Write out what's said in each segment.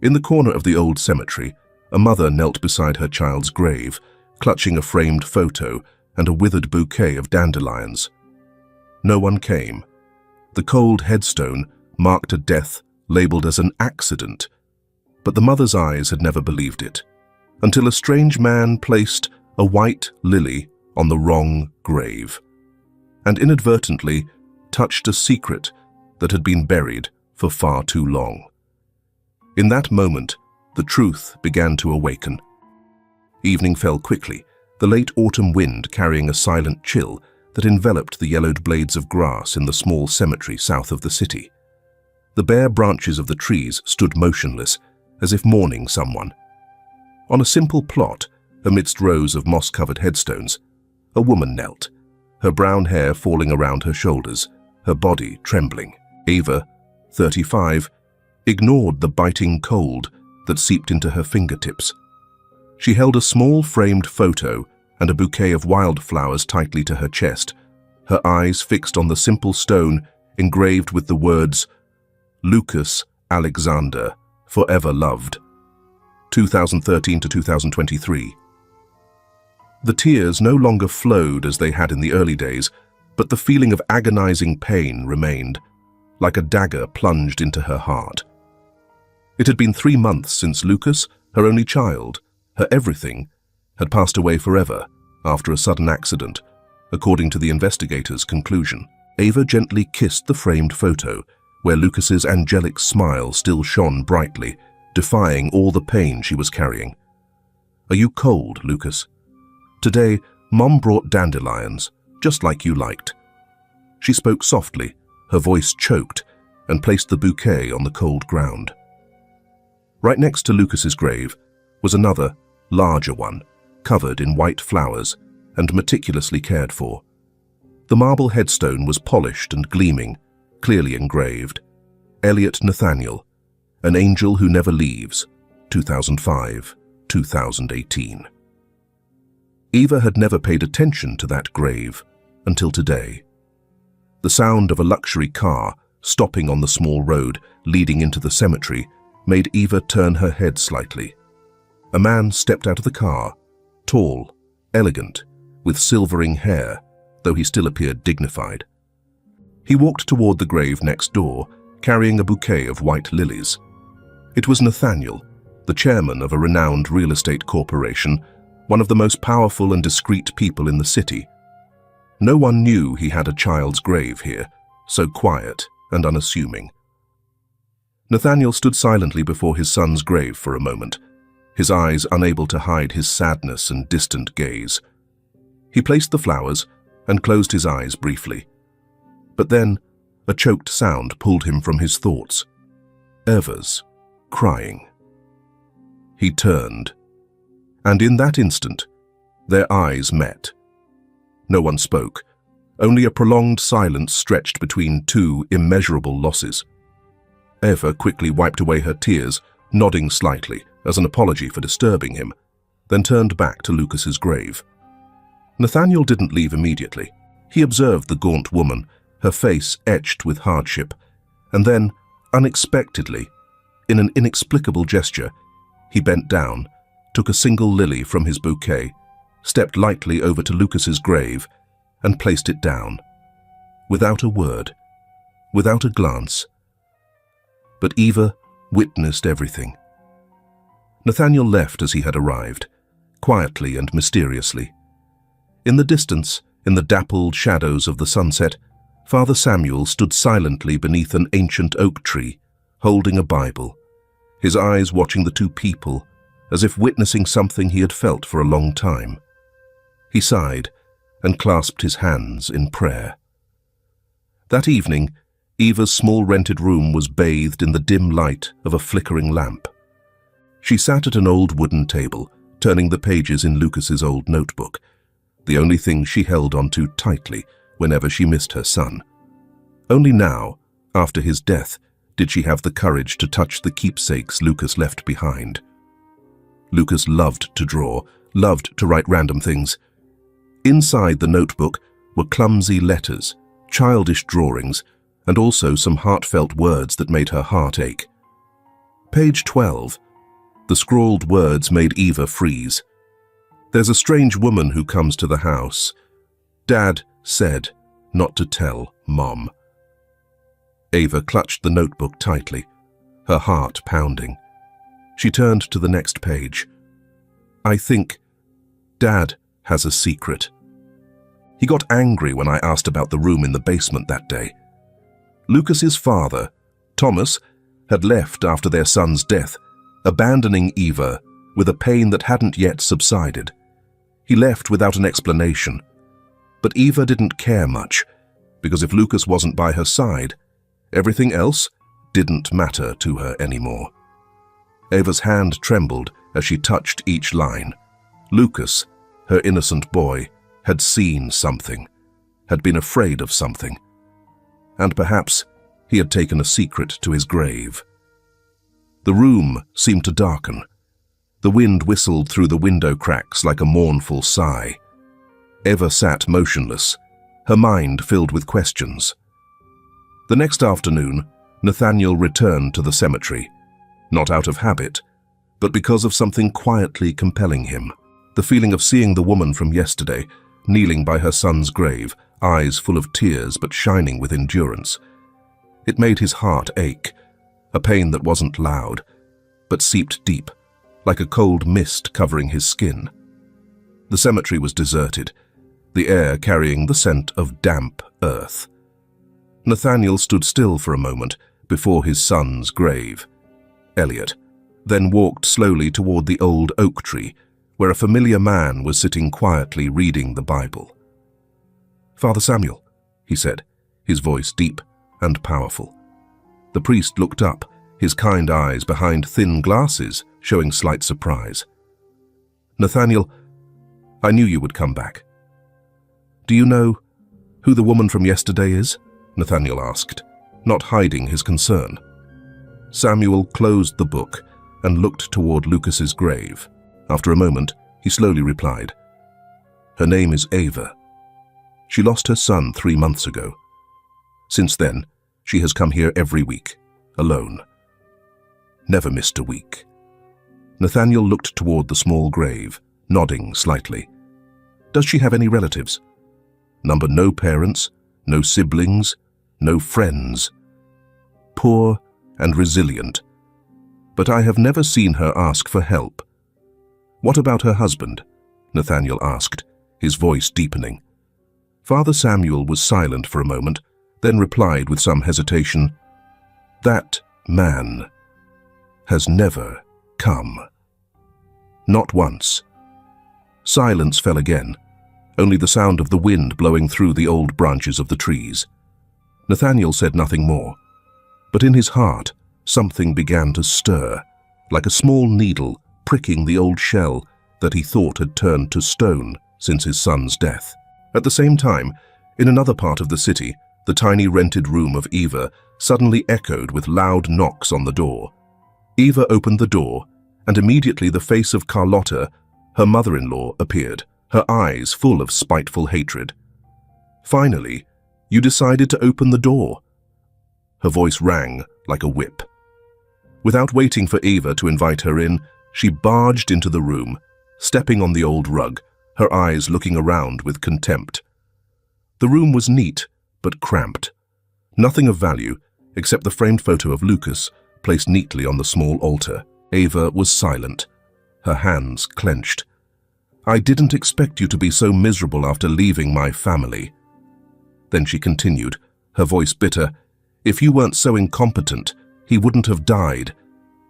In the corner of the old cemetery, a mother knelt beside her child's grave, clutching a framed photo and a withered bouquet of dandelions. No one came. The cold headstone marked a death labeled as an accident, but the mother's eyes had never believed it, until a strange man placed a white lily on the wrong grave, and inadvertently touched a secret that had been buried for far too long. In that moment, the truth began to awaken. Evening fell quickly, the late autumn wind carrying a silent chill that enveloped the yellowed blades of grass in the small cemetery south of the city. The bare branches of the trees stood motionless, as if mourning someone. On a simple plot, amidst rows of moss-covered headstones, a woman knelt, her brown hair falling around her shoulders, her body trembling. Ava, 35, ignored the biting cold that seeped into her fingertips. She held a small framed photo and a bouquet of wildflowers tightly to her chest, her eyes fixed on the simple stone engraved with the words, "Lucas Alexander, forever loved, 2013 to 2023. The tears no longer flowed as they had in the early days, but the feeling of agonizing pain remained, like a dagger plunged into her heart. It had been 3 months since Lucas, her only child, her everything, had passed away forever after a sudden accident, according to the investigators' conclusion. Ava gently kissed the framed photo, where Lucas's angelic smile still shone brightly, defying all the pain she was carrying. "Are you cold, Lucas? Today, Mom brought dandelions, just like you liked." She spoke softly, her voice choked, and placed the bouquet on the cold ground. Right next to Lucas's grave was another, larger one, covered in white flowers and meticulously cared for. The marble headstone was polished and gleaming, clearly engraved. Elliot Nathaniel, An Angel Who Never Leaves, 2005-2018. Eva had never paid attention to that grave until today. The sound of a luxury car stopping on the small road leading into the cemetery made Eva turn her head slightly. A man stepped out of the car, tall, elegant, with silvering hair, though he still appeared dignified. He walked toward the grave next door, carrying a bouquet of white lilies. It was Nathaniel, the chairman of a renowned real estate corporation, one of the most powerful and discreet people in the city. No one knew he had a child's grave here, so quiet and unassuming. Nathaniel stood silently before his son's grave for a moment, his eyes unable to hide his sadness and distant gaze. He placed the flowers and closed his eyes briefly. But then, a choked sound pulled him from his thoughts. Eva's crying. He turned, and in that instant, their eyes met. No one spoke. Only a prolonged silence stretched between two immeasurable losses. Eva quickly wiped away her tears, nodding slightly as an apology for disturbing him, then turned back to Lucas's grave. Nathaniel didn't leave immediately. He observed the gaunt woman, her face etched with hardship, and then, unexpectedly, in an inexplicable gesture, he bent down, took a single lily from his bouquet, stepped lightly over to Lucas's grave, and placed it down. Without a word, without a glance. But Eva witnessed everything. Nathaniel left as he had arrived, quietly and mysteriously. In the distance, in the dappled shadows of the sunset, Father Samuel stood silently beneath an ancient oak tree, holding a Bible, his eyes watching the two people, as if witnessing something he had felt for a long time. He sighed and clasped his hands in prayer. That evening, Eva's small rented room was bathed in the dim light of a flickering lamp. She sat at an old wooden table, turning the pages in Lucas's old notebook, the only thing she held onto tightly whenever she missed her son. Only now, after his death, did she have the courage to touch the keepsakes Lucas left behind. Lucas loved to draw, loved to write random things. Inside the notebook were clumsy letters, childish drawings, and also some heartfelt words that made her heart ache. Page 12. The scrawled words made Eva freeze. There's a strange woman who comes to the house. Dad said not to tell Mom. Eva clutched the notebook tightly, her heart pounding. She turned to the next page. I think Dad has a secret. He got angry when I asked about the room in the basement that day. Lucas's father, Thomas, had left after their son's death, abandoning Eva with a pain that hadn't yet subsided. He left without an explanation. But Eva didn't care much, because if Lucas wasn't by her side, everything else didn't matter to her anymore. Eva's hand trembled as she touched each line. Lucas, her innocent boy, had seen something, had been afraid of something, and perhaps he had taken a secret to his grave. The room seemed to darken. The wind whistled through the window cracks like a mournful sigh. Eva sat motionless, her mind filled with questions. The next afternoon, Nathaniel returned to the cemetery, not out of habit, but because of something quietly compelling him. The feeling of seeing the woman from yesterday, kneeling by her son's grave, eyes full of tears but shining with endurance. It made his heart ache, a pain that wasn't loud, but seeped deep, like a cold mist covering his skin. The cemetery was deserted, the air carrying the scent of damp earth. Nathaniel stood still for a moment before his son's grave. Elliot then walked slowly toward the old oak tree, where a familiar man was sitting quietly reading the Bible. Father Samuel, he said, his voice deep and powerful. The priest looked up, his kind eyes behind thin glasses showing slight surprise. Nathaniel, I knew you would come back. Do you know who the woman from yesterday is? Nathaniel asked, not hiding his concern. Samuel closed the book and looked toward Lucas's grave. After a moment, he slowly replied, Her name is Eva. She lost her son 3 months ago. Since then, she has come here every week, alone. Never missed a week. Nathaniel looked toward the small grave, nodding slightly. Does she have any relatives? Number no parents, no siblings, no friends. Poor and resilient. But I have never seen her ask for help. What about her husband? Nathaniel asked, his voice deepening. Father Samuel was silent for a moment, then replied with some hesitation, That man has never come. Not once. Silence fell again, only the sound of the wind blowing through the old branches of the trees. Nathaniel said nothing more, but in his heart something began to stir, like a small needle pricking the old shell that he thought had turned to stone since his son's death. At the same time, in another part of the city, the tiny rented room of Eva suddenly echoed with loud knocks on the door. Eva opened the door, and immediately the face of Carlotta, her mother-in-law, appeared, her eyes full of spiteful hatred. Finally, you decided to open the door. Her voice rang like a whip. Without waiting for Eva to invite her in, she barged into the room, stepping on the old rug, her eyes looking around with contempt. The room was neat, but cramped. Nothing of value, except the framed photo of Lucas, placed neatly on the small altar. Eva was silent, her hands clenched. I didn't expect you to be so miserable after leaving my family. Then she continued, her voice bitter, If you weren't so incompetent, he wouldn't have died.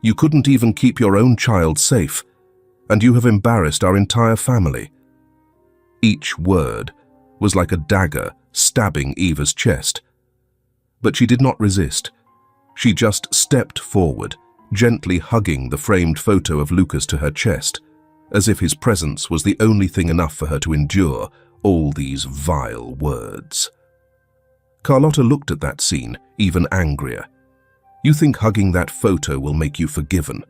You couldn't even keep your own child safe, and you have embarrassed our entire family. Each word was like a dagger stabbing Eva's chest. But she did not resist. She just stepped forward, gently hugging the framed photo of Lucas to her chest, as if his presence was the only thing enough for her to endure all these vile words. Carlotta looked at that scene, even angrier. You think hugging that photo will make you forgiven.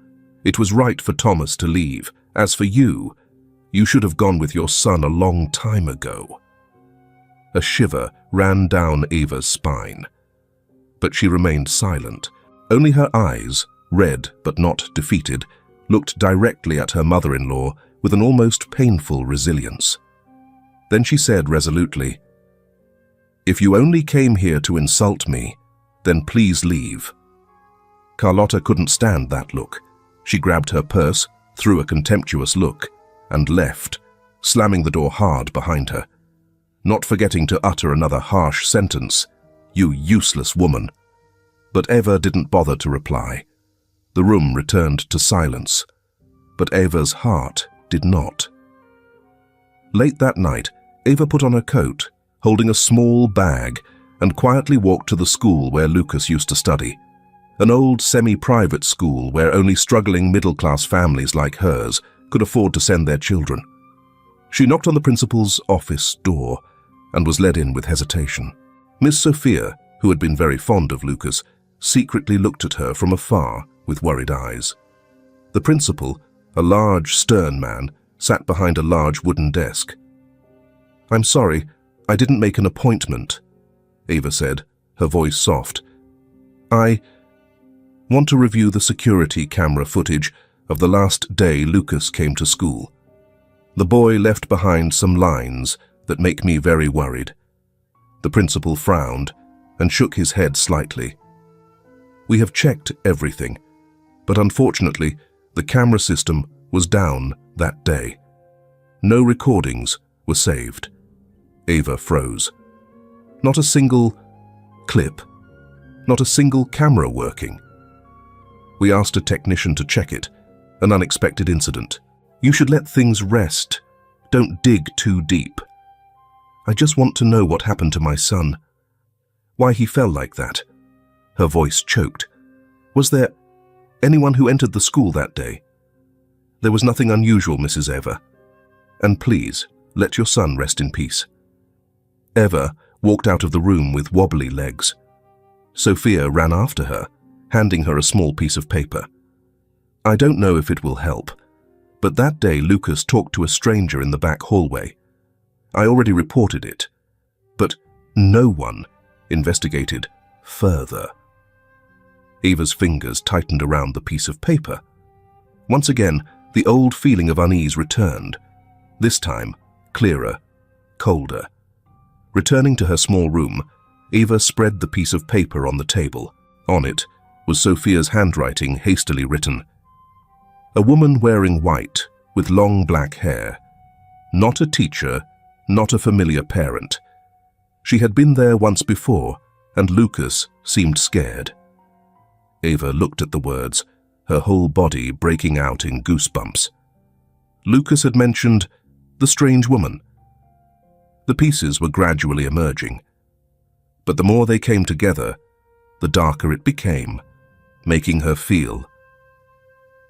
It was right for Thomas to leave. As for you, you should have gone with your son a long time ago. A shiver ran down Eva's spine. But she remained silent. Only her eyes red but not defeated, looked directly at her mother-in-law with an almost painful resilience. Then she said resolutely, "If you only came here to insult me, then please leave." Carlotta couldn't stand that look. She grabbed her purse, threw a contemptuous look, and left, slamming the door hard behind her, not forgetting to utter another harsh sentence, "You useless woman." But Eva didn't bother to reply. The room returned to silence, but Eva's heart did not. Late that night, Eva put on her coat, holding a small bag, and quietly walked to the school where Lucas used to study, an old semi-private school where only struggling middle-class families like hers could afford to send their children. She knocked on the principal's office door and was led in with hesitation. Miss Sophia, who had been very fond of Lucas, secretly looked at her from afar with worried eyes. The principal, a large, stern man, sat behind a large wooden desk. "I'm sorry, I didn't make an appointment," Eva said, her voice soft. "I want to review the security camera footage of the last day Lucas came to school. The boy left behind some lines that make me very worried." The principal frowned and shook his head slightly. "We have checked everything, but unfortunately, the camera system was down that day. No recordings were saved." Eva froze. Not a single clip, not a single camera working. "We asked a technician to check it, an unexpected incident. You should let things rest. Don't dig too deep. I just want to know what happened to my son. Why he fell like that." Her voice choked. "Was there anyone who entered the school that day?" "There was nothing unusual, Mrs. Eva. And please, let your son rest in peace." Eva walked out of the room with wobbly legs. Sophia ran after her, handing her a small piece of paper. "I don't know if it will help, but that day Lucas talked to a stranger in the back hallway. I already reported it, but no one investigated further." Eva's fingers tightened around the piece of paper. Once again, the old feeling of unease returned, this time clearer, colder. Returning to her small room, Eva spread the piece of paper on the table. On it was Sophia's handwriting hastily written. A woman wearing white with long black hair. Not a teacher, not a familiar parent. She had been there once before, and Lucas seemed scared. Eva looked at the words, her whole body breaking out in goosebumps. Lucas had mentioned the strange woman. The pieces were gradually emerging, but the more they came together, the darker it became, making her feel.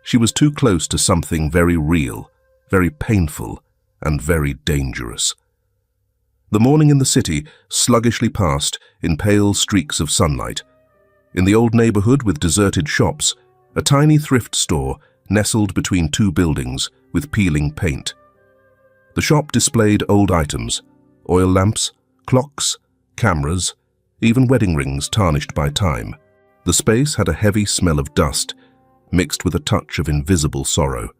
She was too close to something very real, very painful, and very dangerous. The morning in the city sluggishly passed in pale streaks of sunlight. In the old neighborhood with deserted shops, a tiny thrift store nestled between two buildings with peeling paint. The shop displayed old items, oil lamps, clocks, cameras, even wedding rings tarnished by time. The space had a heavy smell of dust, mixed with a touch of invisible sorrow.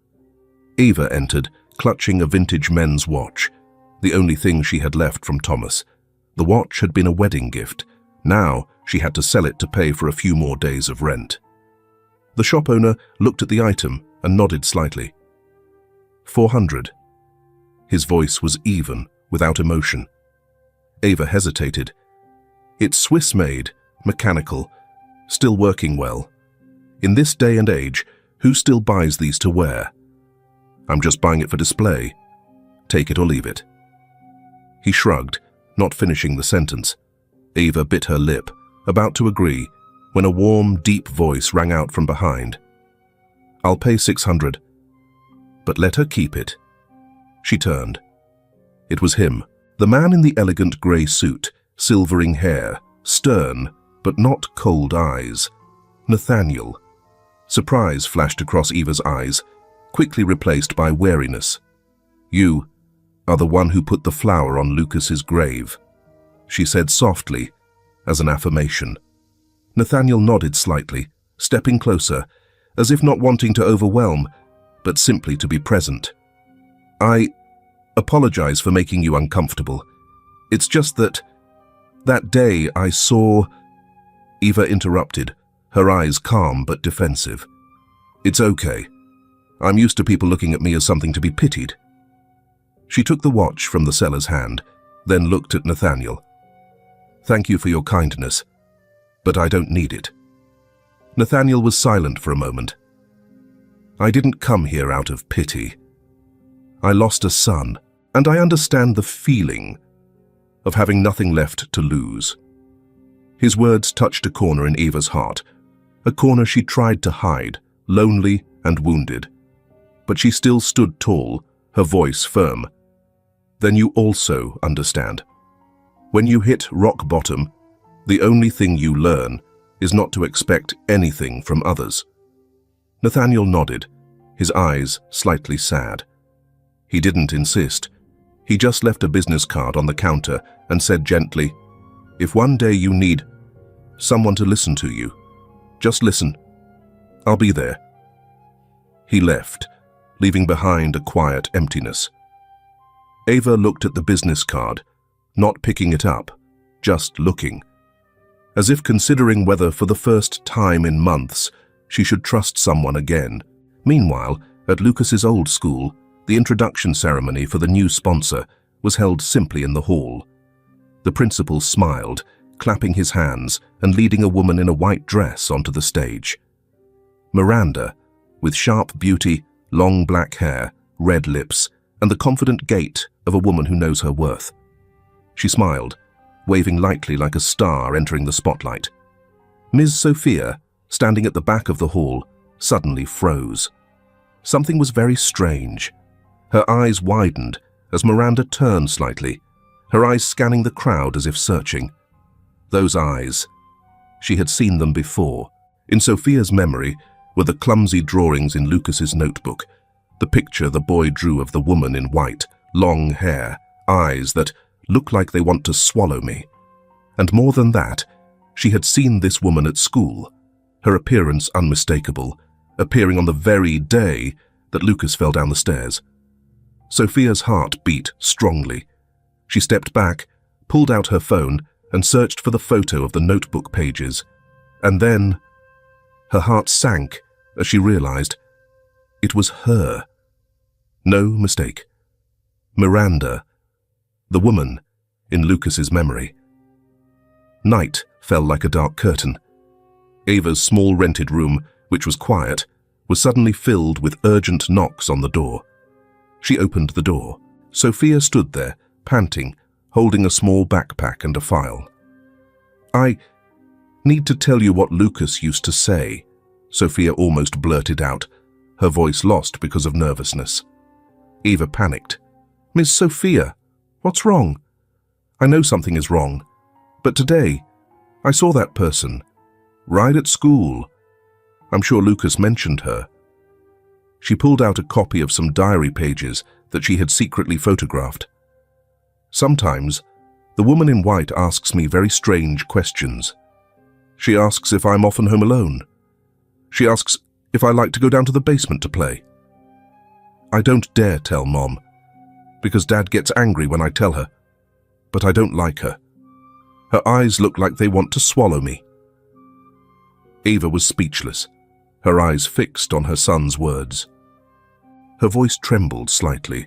Eva entered, clutching a vintage men's watch, the only thing she had left from Thomas. The watch had been a wedding gift. Now she had to sell it to pay for a few more days of rent. The shop owner looked at the item and nodded slightly. 400. His voice was even, without emotion. Eva hesitated. It's Swiss-made, mechanical, still working well. In this day and age, who still buys these to wear? I'm just buying it for display. Take it or leave it. He shrugged, not finishing the sentence. Eva bit her lip, about to agree, when a warm, deep voice rang out from behind. I'll pay 600, but let her keep it. She turned. It was him, the man in the elegant grey suit, silvering hair, stern, but not cold eyes. Nathaniel. Surprise flashed across Eva's eyes, quickly replaced by wariness. You are the one who put the flower on Lucas's grave, she said softly, as an affirmation. Nathaniel nodded slightly, stepping closer, as if not wanting to overwhelm, but simply to be present. "I apologize for making you uncomfortable. It's just that day I saw—" Eva interrupted, her eyes calm but defensive. "It's okay. I'm used to people looking at me as something to be pitied." She took the watch from the seller's hand, then looked at Nathaniel. "Thank you for your kindness, but I don't need it." Nathaniel was silent for a moment. "I didn't come here out of pity. I lost a son, and I understand the feeling of having nothing left to lose." His words touched a corner in Eva's heart, a corner she tried to hide, lonely and wounded. But she still stood tall, her voice firm. "Then you also understand. When you hit rock bottom, the only thing you learn is not to expect anything from others." Nathaniel nodded, his eyes slightly sad. He didn't insist. He just left a business card on the counter and said gently, "If one day you need someone to listen to you, just listen. I'll be there." He left, leaving behind a quiet emptiness. Eva looked at the business card, not picking it up, just looking, as if considering whether for the first time in months she should trust someone again. Meanwhile, at Lucas's old school, the introduction ceremony for the new sponsor was held simply in the hall. The principal smiled, clapping his hands and leading a woman in a white dress onto the stage. Miranda, with sharp beauty, long black hair, red lips, and the confident gait of a woman who knows her worth. She smiled, waving lightly like a star entering the spotlight. Ms. Sophia, standing at the back of the hall, suddenly froze. Something was very strange. Her eyes widened as Miranda turned slightly, her eyes scanning the crowd as if searching. Those eyes. She had seen them before. In Sophia's memory were the clumsy drawings in Lucas's notebook, the picture the boy drew of the woman in white, long hair, eyes that look like they want to swallow me. And more than that, she had seen this woman at school, her appearance unmistakable, appearing on the very day that Lucas fell down the stairs. Sophia's heart beat strongly. She stepped back, pulled out her phone, and searched for the photo of the notebook pages. And then her heart sank as she realized it was her. No mistake. Miranda, the woman in Lucas's memory. Night fell like a dark curtain. Ava's small rented room, which was quiet, was suddenly filled with urgent knocks on the door. She opened the door. Sophia stood there, panting, holding a small backpack and a file. "I need to tell you what Lucas used to say," Sophia almost blurted out, her voice lost because of nervousness. Eva panicked. "Miss Sophia, what's wrong?" "I know something is wrong, but today I saw that person, right at school. I'm sure Lucas mentioned her." She pulled out a copy of some diary pages that she had secretly photographed. "Sometimes, the woman in white asks me very strange questions. She asks if I'm often home alone. She asks if I like to go down to the basement to play. I don't dare tell Mom, because Dad gets angry when I tell her, but I don't like her. Her eyes look like they want to swallow me." Eva was speechless, her eyes fixed on her son's words. Her voice trembled slightly.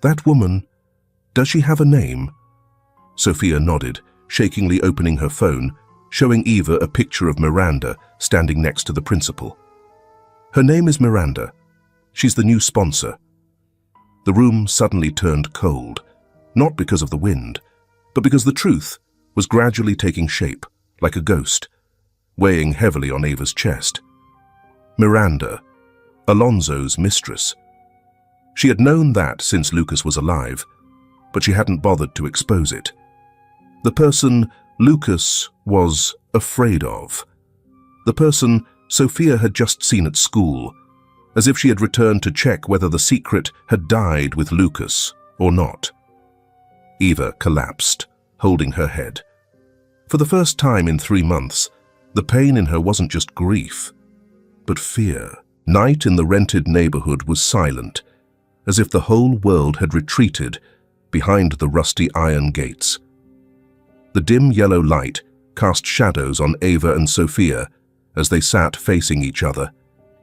"That woman, does she have a name?" Sophia nodded, shakingly opening her phone, showing Eva a picture of Miranda standing next to the principal. "Her name is Miranda. She's the new sponsor." The room suddenly turned cold, not because of the wind, but because the truth was gradually taking shape, like a ghost, weighing heavily on Ava's chest. Miranda, Alonso's mistress. She had known that since Lucas was alive, but she hadn't bothered to expose it. The person Lucas was afraid of. The person Sophia had just seen at school, as if she had returned to check whether the secret had died with Lucas or not. Eva collapsed, holding her head. For the first time in 3 months, the pain in her wasn't just grief. but fear. Night in the rented neighborhood was silent, as if the whole world had retreated behind the rusty iron gates. The dim yellow light cast shadows on Ava and Sophia as they sat facing each other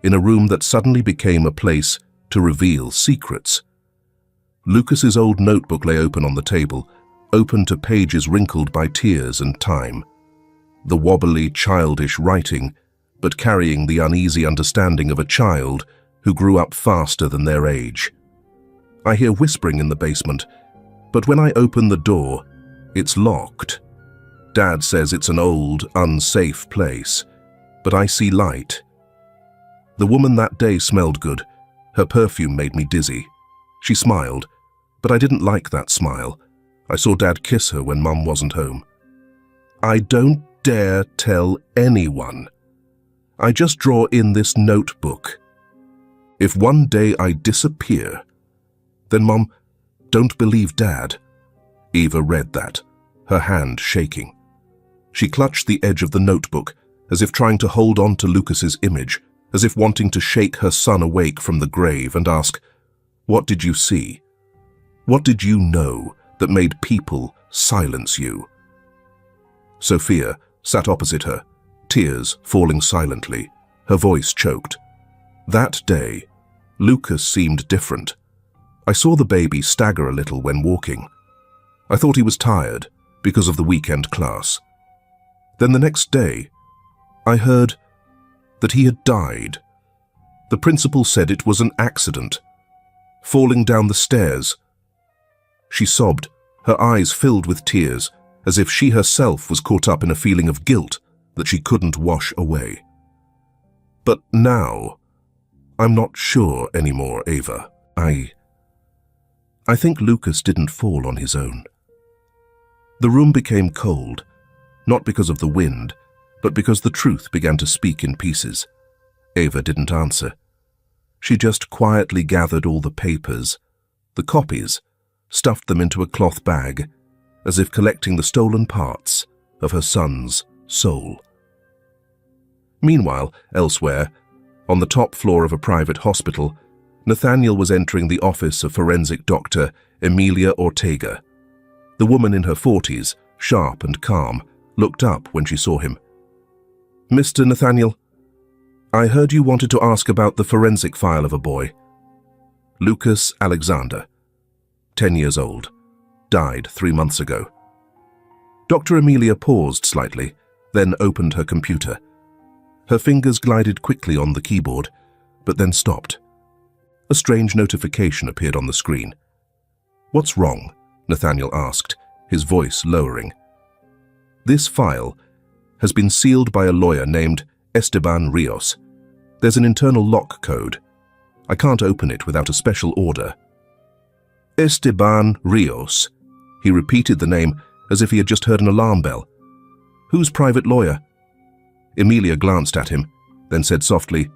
in a room that suddenly became a place to reveal secrets. Lucas's old notebook lay open on the table, open to pages wrinkled by tears and time. The wobbly, childish writing, but carrying the uneasy understanding of a child who grew up faster than their age. I hear whispering in the basement, but when I open the door, it's locked. Dad says it's an old, unsafe place, but I see light. The woman that day smelled good. Her perfume made me dizzy. She smiled, but I didn't like that smile. I saw Dad kiss her when Mum wasn't home. I don't dare tell anyone. I just draw in this notebook. If one day I disappear, then Mum, don't believe Dad. Eva read that, her hand shaking. She clutched the edge of the notebook, as if trying to hold on to Lucas's image, as if wanting to shake her son awake from the grave and ask, "What did you see? What did you know that made people silence you?" Sophia sat opposite her, tears falling silently, her voice choked. That day, Lucas seemed different. I saw the baby stagger a little when walking. I thought he was tired because of the weekend class. Then the next day, I heard that he had died. The principal said it was an accident, falling down the stairs. She sobbed, her eyes filled with tears, as if she herself was caught up in a feeling of guilt that she couldn't wash away. But now, I'm not sure anymore, Ava. I think Lucas didn't fall on his own. The room became cold, not because of the wind, but because the truth began to speak in pieces. Ava didn't answer. She just quietly gathered all the papers, the copies, stuffed them into a cloth bag, as if collecting the stolen parts of her son's soul. Meanwhile, elsewhere, on the top floor of a private hospital, Nathaniel was entering the office of forensic doctor Emilia Ortega. The woman in her 40s, sharp and calm, looked up when she saw him. "Mr. Nathaniel, I heard you wanted to ask about the forensic file of a boy. Lucas Alexander, 10 years old, died 3 months ago." Dr. Emilia paused slightly, then opened her computer. Her fingers glided quickly on the keyboard, but then stopped. A strange notification appeared on the screen. "What's wrong?" Nathaniel asked, his voice lowering. "This file has been sealed by a lawyer named Esteban Rios. There's an internal lock code. I can't open it without a special order." "Esteban Rios." He repeated the name as if he had just heard an alarm bell. "Whose private lawyer?" Emilia glanced at him, then said softly,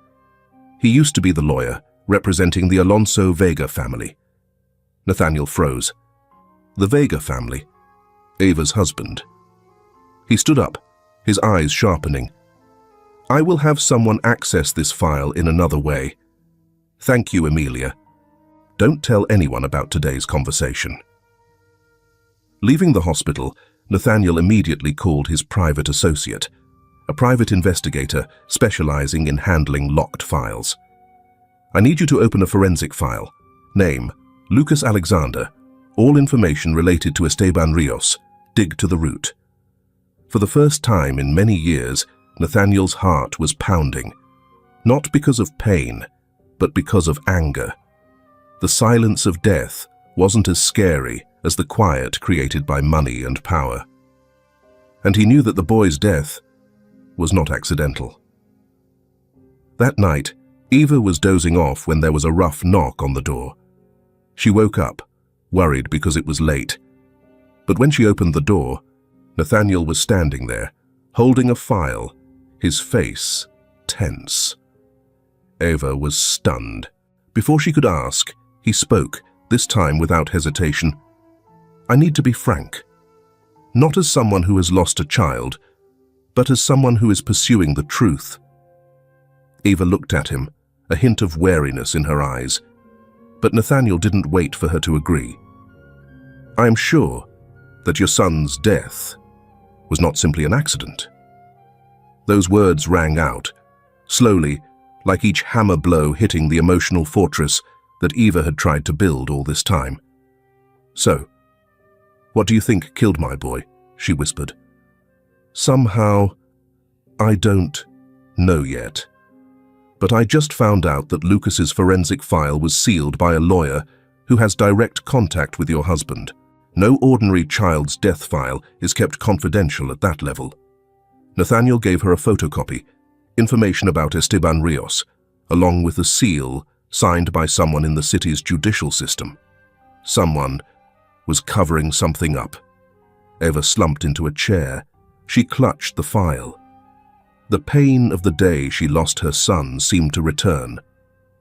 "He used to be the lawyer representing the Alonso Vega family." Nathaniel froze. The Vega family? Ava's husband. He stood up, his eyes sharpening. "I will have someone access this file in another way. Thank you, Emilia. Don't tell anyone about today's conversation." Leaving the hospital, Nathaniel immediately called his private associate, a private investigator specializing in handling locked files. "I need you to open a forensic file. Name, Lucas Alexander. All information related to Esteban Rios. Dig to the root." For the first time in many years, Nathaniel's heart was pounding, not because of pain, but because of anger. The silence of death wasn't as scary as the quiet created by money and power. And he knew that the boy's death was not accidental. That night, Eva was dozing off when there was a rough knock on the door. She woke up, worried because it was late. But when she opened the door, Nathaniel was standing there, holding a file, his face tense. Eva was stunned. Before she could ask, he spoke, this time without hesitation. "I need to be frank. Not as someone who has lost a child, but as someone who is pursuing the truth. Eva looked at him, a hint of wariness in her eyes. But Nathaniel didn't wait for her to agree. "I am sure that your son's death was not simply an accident." Those words rang out, slowly, like each hammer blow hitting the emotional fortress that Eva had tried to build all this time. "So, what do you think killed my boy?" she whispered. "Somehow, I don't know yet. But I just found out that Lucas's forensic file was sealed by a lawyer who has direct contact with your husband. No ordinary child's death file is kept confidential at that level." Nathaniel gave her a photocopy, information about Esteban Rios, along with a seal signed by someone in the city's judicial system. Someone was covering something up. Eva slumped into a chair. She clutched the file. The pain of the day she lost her son seemed to return,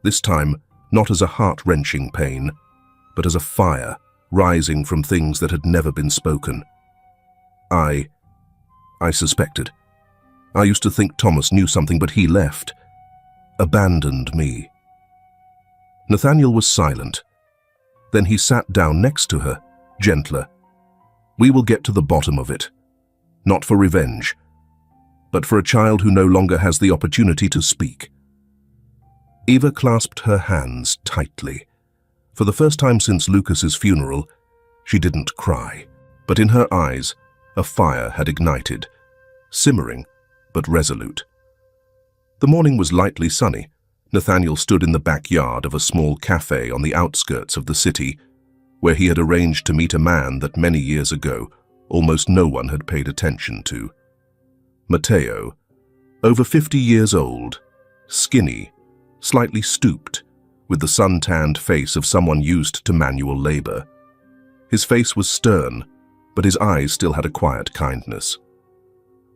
this time not as a heart-wrenching pain, but as a fire rising from things that had never been spoken. I suspected. I used to think Thomas knew something, but he left, abandoned me. Nathaniel was silent. Then he sat down next to her, gentler. "We will get to the bottom of it. Not for revenge, but for a child who no longer has the opportunity to speak." Eva clasped her hands tightly. For the first time since Lucas's funeral, she didn't cry, but in her eyes, a fire had ignited, simmering but resolute. The morning was lightly sunny. Nathaniel stood in the backyard of a small cafe on the outskirts of the city, where he had arranged to meet a man that many years ago almost no one had paid attention to. Mateo, over 50 years old, skinny, slightly stooped, with the sun-tanned face of someone used to manual labor. His face was stern, but his eyes still had a quiet kindness.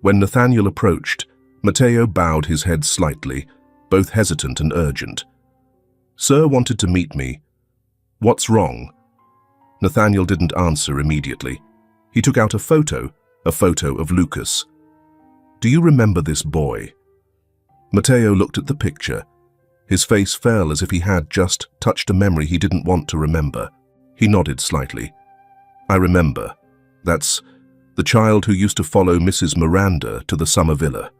When Nathaniel approached, Mateo bowed his head slightly, both hesitant and urgent. "Sir wanted to meet me. What's wrong?" Nathaniel didn't answer immediately. He took out a photo of Lucas. "Do you remember this boy?" Mateo looked at the picture. His face fell as if he had just touched a memory he didn't want to remember. He nodded slightly. "I remember. That's the child who used to follow Mrs. Miranda to the summer villa."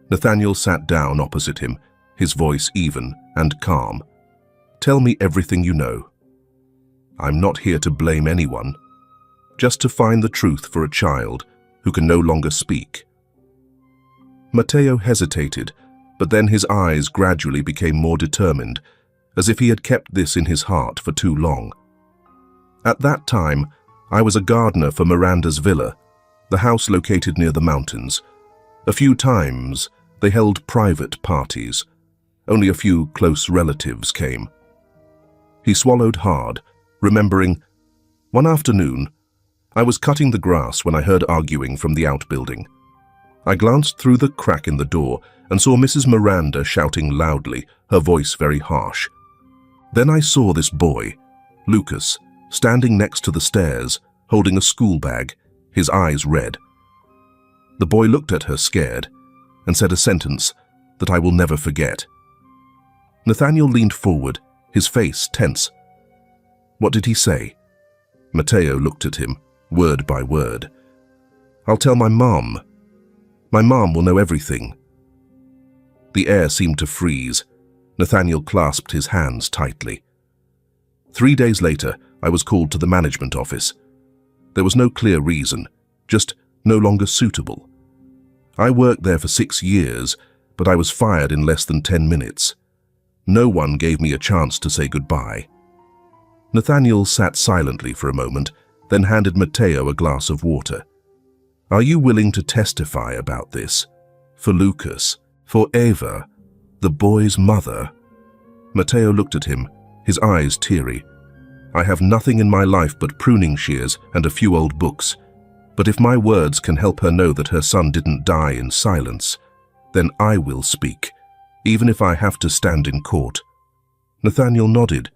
Nathaniel sat down opposite him, his voice even and calm. "Tell me everything you know. I'm not here to blame anyone, just to find the truth for a child who can no longer speak." Mateo hesitated, but then his eyes gradually became more determined, as if he had kept this in his heart for too long. "At that time, I was a gardener for Miranda's villa, the house located near the mountains. A few times, they held private parties. Only a few close relatives came." He swallowed hard, remembering, "One afternoon, I was cutting the grass when I heard arguing from the outbuilding. I glanced through the crack in the door and saw Mrs. Miranda shouting loudly, her voice very harsh. Then I saw this boy, Lucas, standing next to the stairs, holding a school bag, his eyes red. The boy looked at her scared and said a sentence that I will never forget." Nathaniel leaned forward, his face tense. "What did he say?" Mateo looked at him, word by word. "I'll tell my mom. My mom will know everything." The air seemed to freeze. Nathaniel clasped his hands tightly. 3 days later, I was called to the management office. There was no clear reason, just no longer suitable. I worked there for 6 years, but I was fired in less than 10 minutes. No one gave me a chance to say goodbye. Nathaniel sat silently for a moment, then handed Mateo a glass of water. "Are you willing to testify about this? For Lucas, for Eva, the boy's mother?" Mateo looked at him, his eyes teary. "I have nothing in my life but pruning shears and a few old books. But if my words can help her know that her son didn't die in silence, then I will speak, even if I have to stand in court." Nathaniel nodded.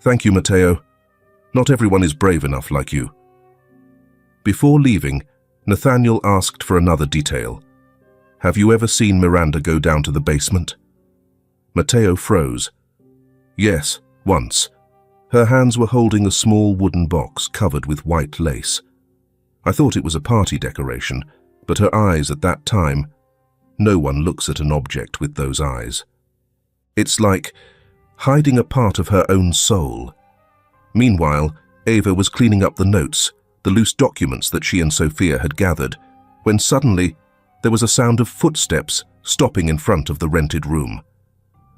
"Thank you, Mateo. Not everyone is brave enough like you." Before leaving, Nathaniel asked for another detail. "Have you ever seen Miranda go down to the basement?" Mateo froze. Yes, once. Her hands were holding a small wooden box covered with white lace. I thought it was a party decoration, but her eyes at that time, no one looks at an object with those eyes. It's like hiding a part of her own soul. Meanwhile, Eva was cleaning up the notes, the loose documents that she and Sophia had gathered, when suddenly there was a sound of footsteps stopping in front of the rented room.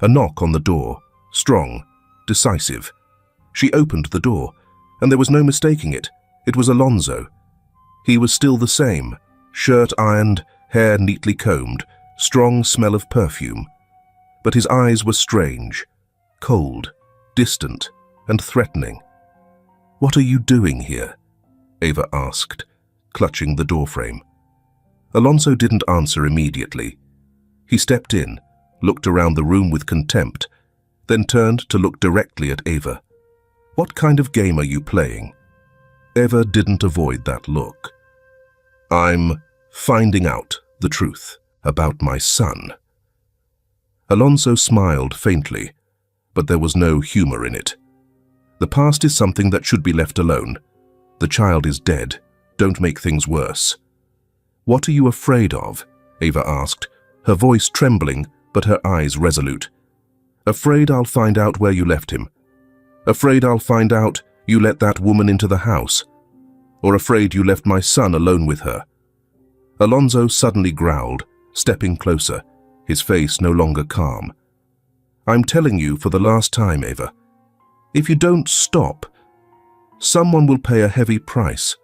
A knock on the door, strong, decisive. She opened the door, and there was no mistaking it. It was Alonso. He was still the same, shirt ironed, hair neatly combed, strong smell of perfume. But his eyes were strange, cold, distant, and threatening. "What are you doing here?" Eva asked, clutching the doorframe. Alonso didn't answer immediately. He stepped in, looked around the room with contempt, then turned to look directly at Eva. "What kind of game are you playing?" Eva didn't avoid that look. "I'm finding out the truth about my son." Alonso smiled faintly, but there was no humor in it. "The past is something that should be left alone. The child is dead. Don't make things worse." "What are you afraid of?" Eva asked, her voice trembling but her eyes resolute. "Afraid I'll find out where you left him? Afraid I'll find out you let that woman into the house? Or afraid you left my son alone with her?" Alonso suddenly growled, stepping closer, his face no longer calm. "I'm telling you for the last time, Eva. If you don't stop, someone will pay a heavy price.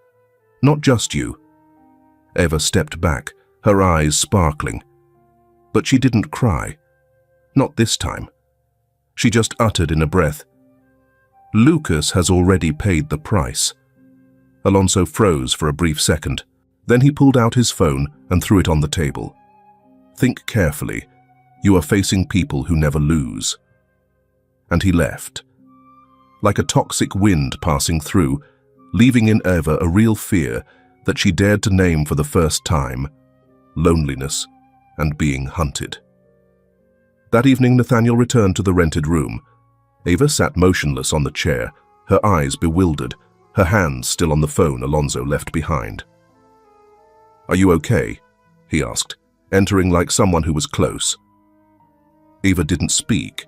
Not just you." Eva stepped back, her eyes sparkling. But she didn't cry. Not this time. She just uttered in a breath, "Lucas has already paid the price." Alonso froze for a brief second. Then he pulled out his phone and threw it on the table. "Think carefully. You are facing people who never lose." And he left. Like a toxic wind passing through, leaving in Eva a real fear that she dared to name for the first time: loneliness and being hunted. That evening, Nathaniel returned to the rented room. Eva sat motionless on the chair, her eyes bewildered, her hands still on the phone Alonso left behind. "Are you okay?" he asked, entering like someone who was close. Eva didn't speak.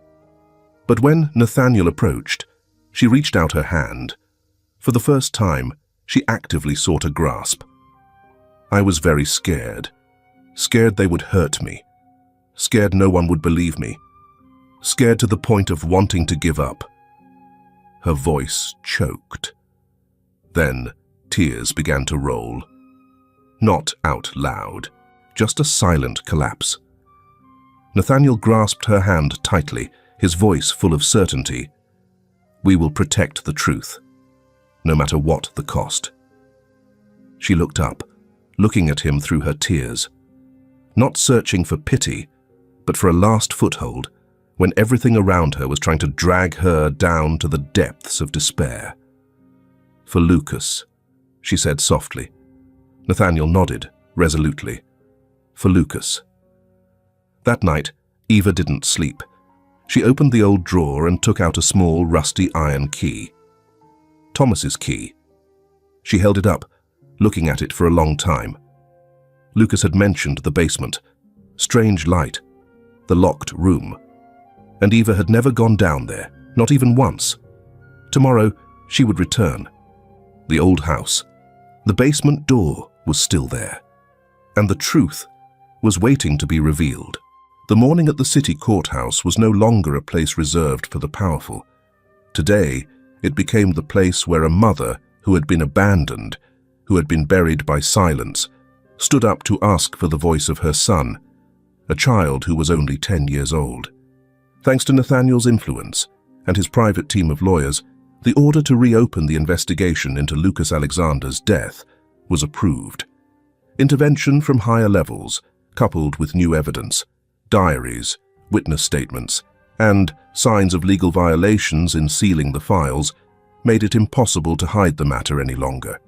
But when Nathaniel approached, she reached out her hand. For the first time, she actively sought a grasp. "I was very scared. Scared they would hurt me. Scared no one would believe me. Scared to the point of wanting to give up." Her voice choked. Then tears began to roll. Not out loud, just a silent collapse. Nathaniel grasped her hand tightly, his voice full of certainty. "We will protect the truth, no matter what the cost." She looked up, looking at him through her tears, not searching for pity, but for a last foothold when everything around her was trying to drag her down to the depths of despair. "For Lucas," she said softly. Nathaniel nodded, resolutely. "For Lucas." That night, Eva didn't sleep. She opened the old drawer and took out a small, rusty iron key. Thomas's key. She held it up, looking at it for a long time. Lucas had mentioned the basement, strange light, the locked room. And Eva had never gone down there, not even once. Tomorrow, she would return. The old house. The basement door was still there. And the truth was waiting to be revealed. The morning at the city courthouse was no longer a place reserved for the powerful. Today, it became the place where a mother who had been abandoned, who had been buried by silence, stood up to ask for the voice of her son, a child who was only 10 years old. Thanks to Nathaniel's influence and his private team of lawyers, the order to reopen the investigation into Lucas Alexander's death was approved. Intervention from higher levels, coupled with new evidence, diaries, witness statements, and signs of legal violations in sealing the files, made it impossible to hide the matter any longer.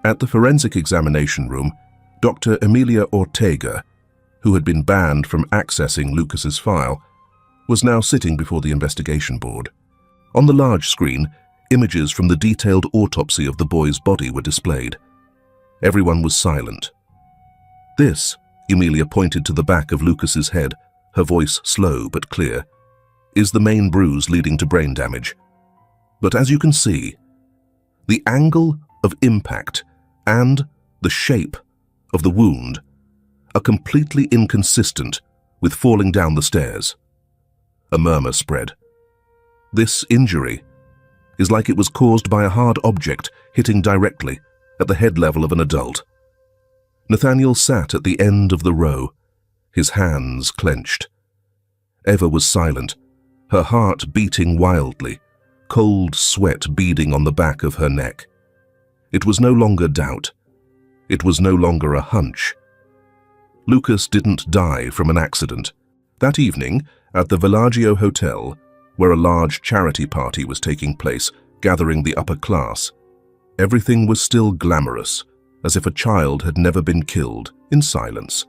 At the forensic examination room, Dr. Emilia Ortega, who had been banned from accessing Lucas's file, was now sitting before the investigation board. On the large screen, images from the detailed autopsy of the boy's body were displayed. Everyone was silent. "This," Emilia pointed to the back of Lucas's head, her voice slow but clear, "is the main bruise leading to brain damage. But as you can see, the angle of impact and the shape of the wound are completely inconsistent with falling down the stairs." A murmur spread. "This injury is like it was caused by a hard object hitting directly at the head level of an adult." Nathaniel sat at the end of the row, his hands clenched. Eva was silent, her heart beating wildly, cold sweat beading on the back of her neck. It was no longer doubt. It was no longer a hunch. Lucas didn't die from an accident. That evening, at the Villaggio Hotel, where a large charity party was taking place, gathering the upper class, everything was still glamorous, as if a child had never been killed, in silence.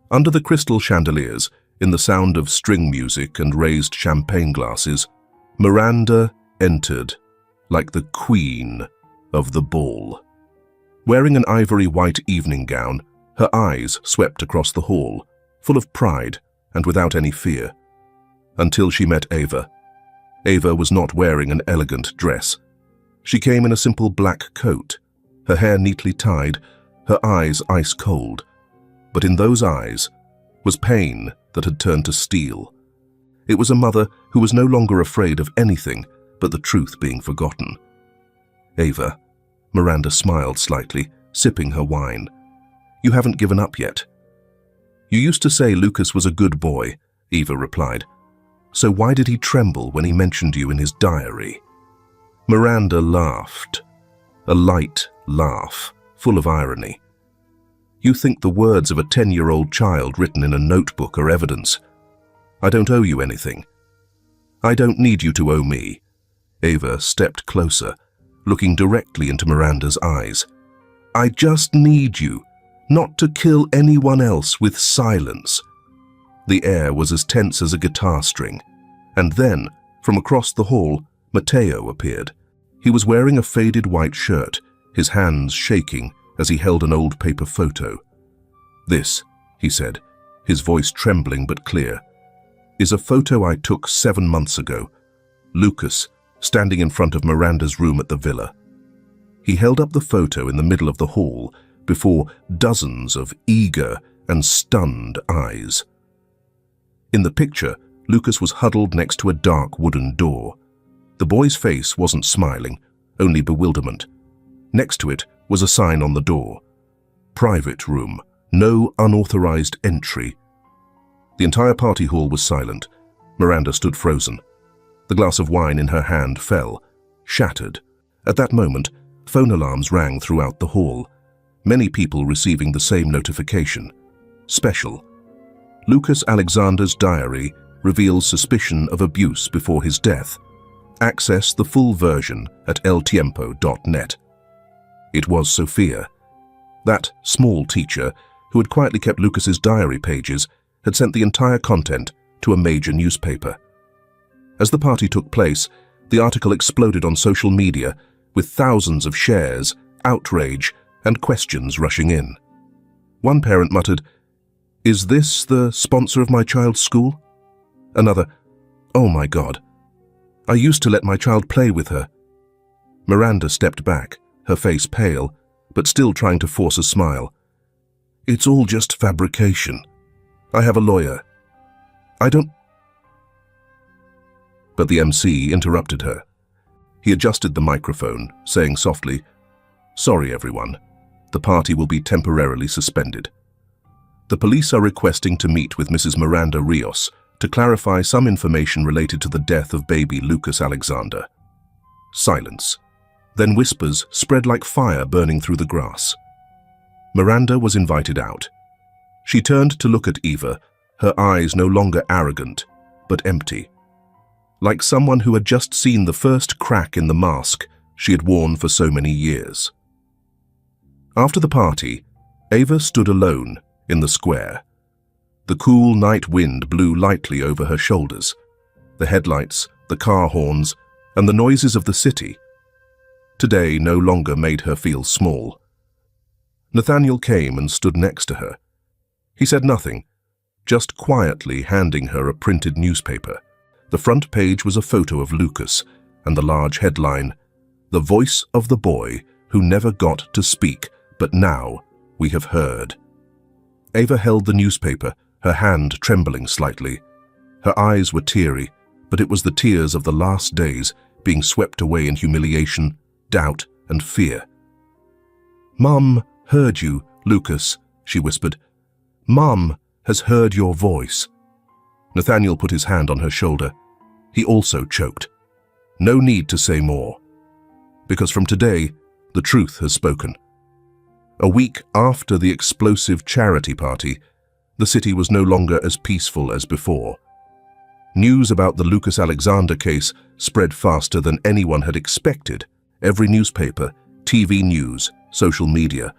Under the crystal chandeliers, in the sound of string music and raised champagne glasses, Miranda entered like the queen of the ball. Wearing an ivory white evening gown, her eyes swept across the hall, full of pride and without any fear. Until she met Eva. Eva was not wearing an elegant dress. She came in a simple black coat, her hair neatly tied, her eyes ice cold. But in those eyes was pain that had turned to steel. It was a mother who was no longer afraid of anything but the truth being forgotten. "Eva," Miranda smiled slightly, sipping her wine. "You haven't given up yet." "You used to say Lucas was a good boy," Eva replied. "So why did he tremble when he mentioned you in his diary?" Miranda laughed, a light laugh, full of irony. "You think the words of a 10-year-old child written in a notebook are evidence. I don't owe you anything. I don't need you to owe me." Eva stepped closer, looking directly into Miranda's eyes. "I just need you not to kill anyone else with silence." The air was as tense as a guitar string, and then, from across the hall, Matteo appeared. He was wearing a faded white shirt, his hands shaking as he held an old paper photo. "This," he said, his voice trembling but clear, "is a photo I took 7 months ago. Lucas, standing in front of Miranda's room at the villa." He held up the photo in the middle of the hall before dozens of eager and stunned eyes. In the picture, Lucas was huddled next to a dark wooden door. The boy's face wasn't smiling, only bewilderment. Next to it was a sign on the door. "Private room, no unauthorized entry." The entire party hall was silent. Miranda stood frozen. The glass of wine in her hand fell, shattered. At that moment, phone alarms rang throughout the hall, many people receiving the same notification. Special. Lucas Alexander's diary reveals suspicion of abuse before his death. Access the full version at eltiempo.net. It was Sophia. That small teacher, who had quietly kept Lucas's diary pages, had sent the entire content to a major newspaper. As the party took place, the article exploded on social media, with thousands of shares, outrage, and questions rushing in. One parent muttered, "Is this the sponsor of my child's school?" Another, "Oh my God, I used to let my child play with her." Miranda stepped back, her face pale, but still trying to force a smile. "It's all just fabrication. I have a lawyer. I don't—" But the MC interrupted her. He adjusted the microphone, saying softly, "Sorry, everyone. The party will be temporarily suspended. The police are requesting to meet with Mrs. Miranda Rios to clarify some information related to the death of baby Lucas Alexander." Silence. Then whispers spread like fire burning through the grass. Miranda was invited out. She turned to look at Eva, her eyes no longer arrogant, but empty, like someone who had just seen the first crack in the mask she had worn for so many years. After the party, Eva stood alone in the square. The cool night wind blew lightly over her shoulders. The headlights, the car horns, and the noises of the city today no longer made her feel small. Nathaniel came and stood next to her. He said nothing, just quietly handing her a printed newspaper. The front page was a photo of Lucas, and the large headline, "The voice of the boy who never got to speak, but now we have heard." Ava held the newspaper, her hand trembling slightly. Her eyes were teary, but it was the tears of the last days being swept away in humiliation, doubt, and fear. "Mum heard you, Lucas," she whispered. "Mum has heard your voice." Nathaniel put his hand on her shoulder. He also choked. No need to say more, because from today, the truth has spoken. A week after the explosive charity party, the city was no longer as peaceful as before. News about the Lucas Alexander case spread faster than anyone had expected. Every newspaper, TV news, social media,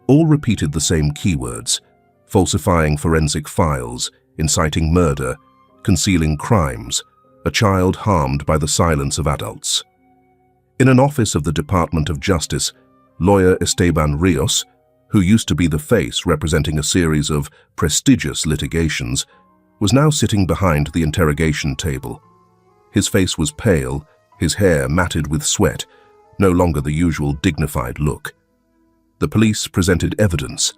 all repeated the same keywords: falsifying forensic files, inciting murder, concealing crimes, a child harmed by the silence of adults. In an office of the Department of Justice, lawyer Esteban Rios, who used to be the face representing a series of prestigious litigations, was now sitting behind the interrogation table. His face was pale, his hair matted with sweat, no longer the usual dignified look. The police presented evidence,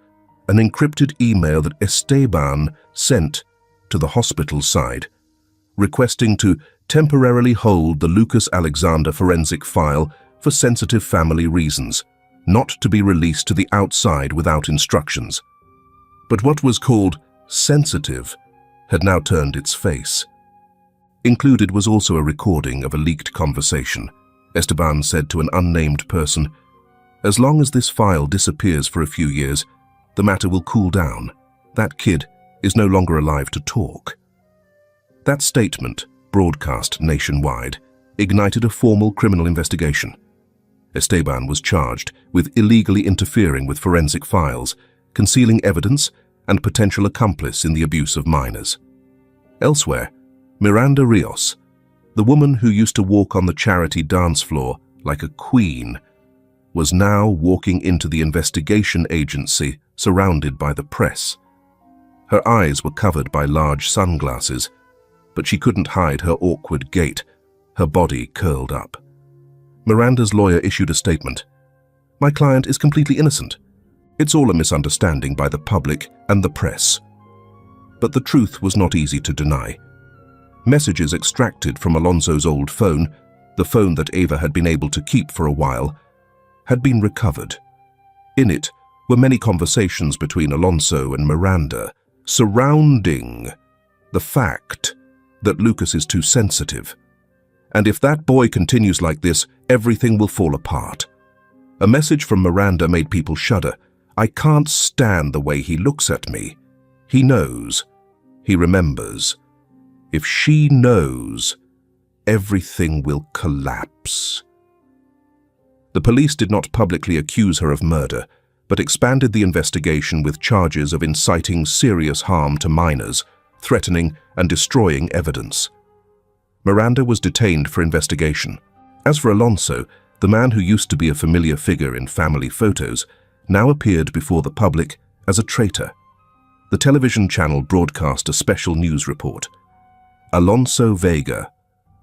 an encrypted email that Esteban sent to the hospital side, requesting to temporarily hold the Lucas Alexander forensic file for sensitive family reasons, not to be released to the outside without instructions. But what was called sensitive had now turned its face. Included was also a recording of a leaked conversation. Esteban said to an unnamed person, "As long as this file disappears for a few years, the matter will cool down. That kid is no longer alive to talk." That statement, broadcast nationwide, ignited a formal criminal investigation. Esteban was charged with illegally interfering with forensic files, concealing evidence, and potential accomplice in the abuse of minors. Elsewhere, Miranda Rios, the woman who used to walk on the charity dance floor like a queen, was now walking into the investigation agency surrounded by the press. Her eyes were covered by large sunglasses, but she couldn't hide her awkward gait, her body curled up. Miranda's lawyer issued a statement. "My client is completely innocent. It's all a misunderstanding by the public and the press." But the truth was not easy to deny. Messages extracted from Alonso's old phone, the phone that Ava had been able to keep for a while, had been recovered. In it were many conversations between Alonso and Miranda surrounding the fact that Lucas is too sensitive. And if that boy continues like this, everything will fall apart. A message from Miranda made people shudder. "I can't stand the way he looks at me. He knows. He remembers. If she knows, everything will collapse." The police did not publicly accuse her of murder, but expanded the investigation with charges of inciting serious harm to minors, threatening and destroying evidence. Miranda was detained for investigation. As for Alonso, the man who used to be a familiar figure in family photos, now appeared before the public as a traitor. The television channel broadcast a special news report. Alonso Vega,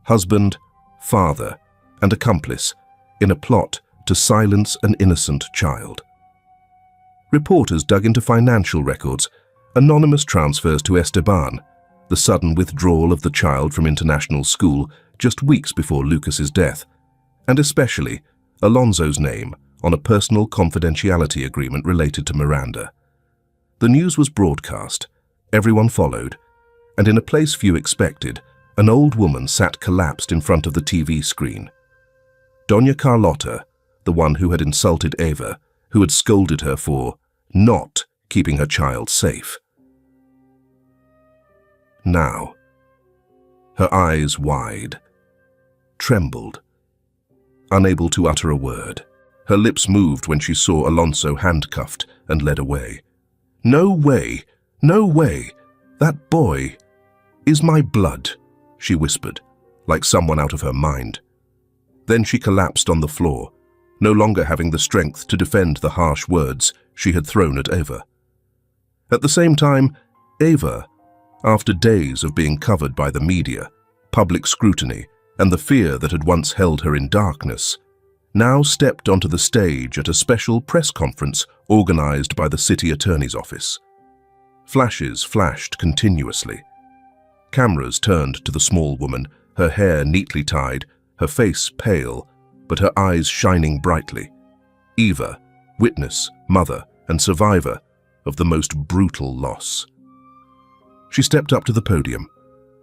husband, father, and accomplice in a plot to silence an innocent child. Reporters dug into financial records, anonymous transfers to Esteban, the sudden withdrawal of the child from international school just weeks before Lucas's death, and especially Alonso's name on a personal confidentiality agreement related to Miranda. The news was broadcast, everyone followed, and in a place few expected, an old woman sat collapsed in front of the TV screen. Doña Carlota, the one who had insulted Ava, who had scolded her for not keeping her child safe. Now, her eyes wide, trembled, unable to utter a word. Her lips moved when she saw Alonso handcuffed and led away. "No way! No way! That boy is my blood, she whispered, like someone out of her mind. Then she collapsed on the floor, no longer having the strength to defend the harsh words she had thrown at Eva. At the same time, Eva, after days of being covered by the media, public scrutiny, and the fear that had once held her in darkness, now stepped onto the stage at a special press conference organized by the city attorney's office. Flashes flashed continuously. Cameras turned to the small woman, her hair neatly tied, her face pale, but her eyes shining brightly. Eva, witness, mother, and survivor of the most brutal loss. She stepped up to the podium,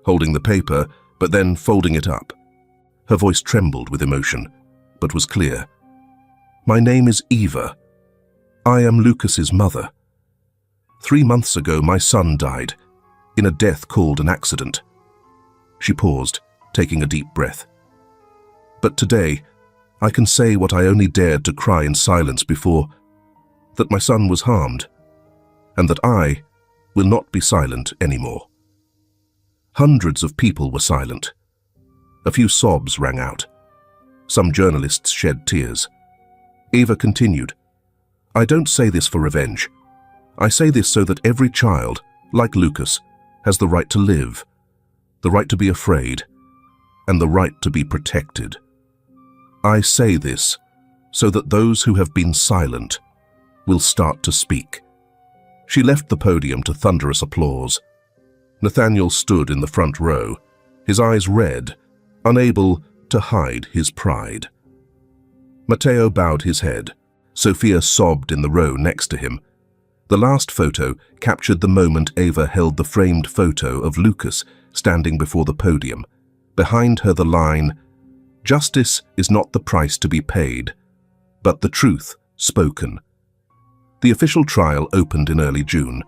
holding the paper, but then folding it up. Her voice trembled with emotion, but was clear. My name is Eva. I am Lucas's mother. 3 months ago, my son died, in a death called an accident. She paused, taking a deep breath. But today, I can say what I only dared to cry in silence before, that my son was harmed, and that I will not be silent anymore. Hundreds of people were silent. A few sobs rang out. Some journalists shed tears. Eva continued, I don't say this for revenge. I say this so that every child, like Lucas, has the right to live, the right to be afraid, and the right to be protected. I say this so that those who have been silent will start to speak. She left the podium to thunderous applause. Nathaniel stood in the front row, his eyes red, unable to hide his pride. Matteo bowed his head. Sophia sobbed in the row next to him. The last photo captured the moment Eva held the framed photo of Lucas standing before the podium. Behind her the line, "Justice is not the price to be paid, but the truth spoken." The official trial opened in early June.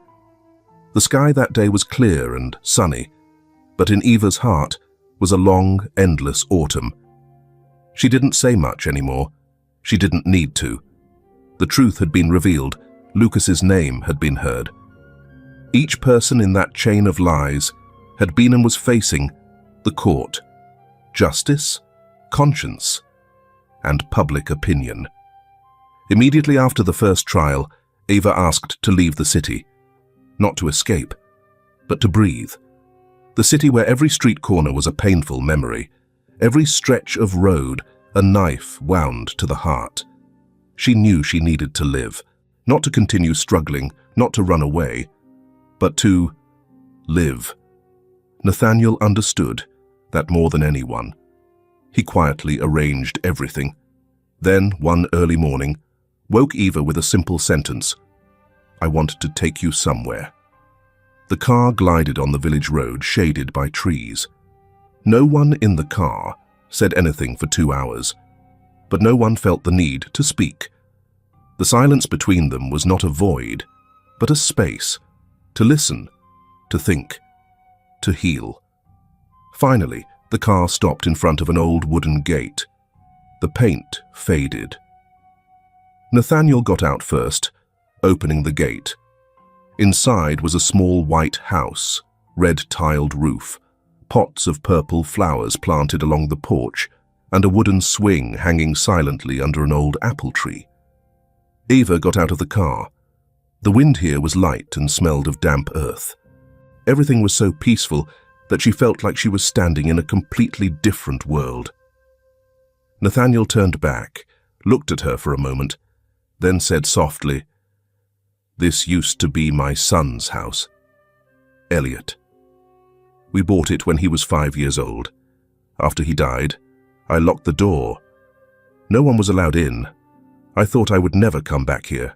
The sky that day was clear and sunny, but in Eva's heart was a long, endless autumn. She didn't say much anymore. She didn't need to. The truth had been revealed. Lucas's name had been heard. Each person in that chain of lies had been and was facing the court, justice, conscience, and public opinion. Immediately after the first trial, Eva asked to leave the city, not to escape, but to breathe. The city where every street corner was a painful memory, every stretch of road a knife wound to the heart. She knew she needed to live, not to continue struggling, not to run away, but to live. Nathaniel understood that more than anyone. He quietly arranged everything. Then, one early morning, woke Eva with a simple sentence, "I want to take you somewhere." The car glided on the village road shaded by trees. No one in the car said anything for 2 hours, but no one felt the need to speak. The silence between them was not a void, but a space to listen, to think, to heal. Finally, the car stopped in front of an old wooden gate. The paint faded. Nathaniel got out first, opening the gate. Inside was a small white house, red-tiled roof, pots of purple flowers planted along the porch, and a wooden swing hanging silently under an old apple tree. Eva got out of the car. The wind here was light and smelled of damp earth. Everything was so peaceful that she felt like she was standing in a completely different world. Nathaniel turned back, looked at her for a moment, then said softly, "This used to be my son's house. Elliot. We bought it when he was 5 years old. After he died, I locked the door. No one was allowed in. I thought I would never come back here."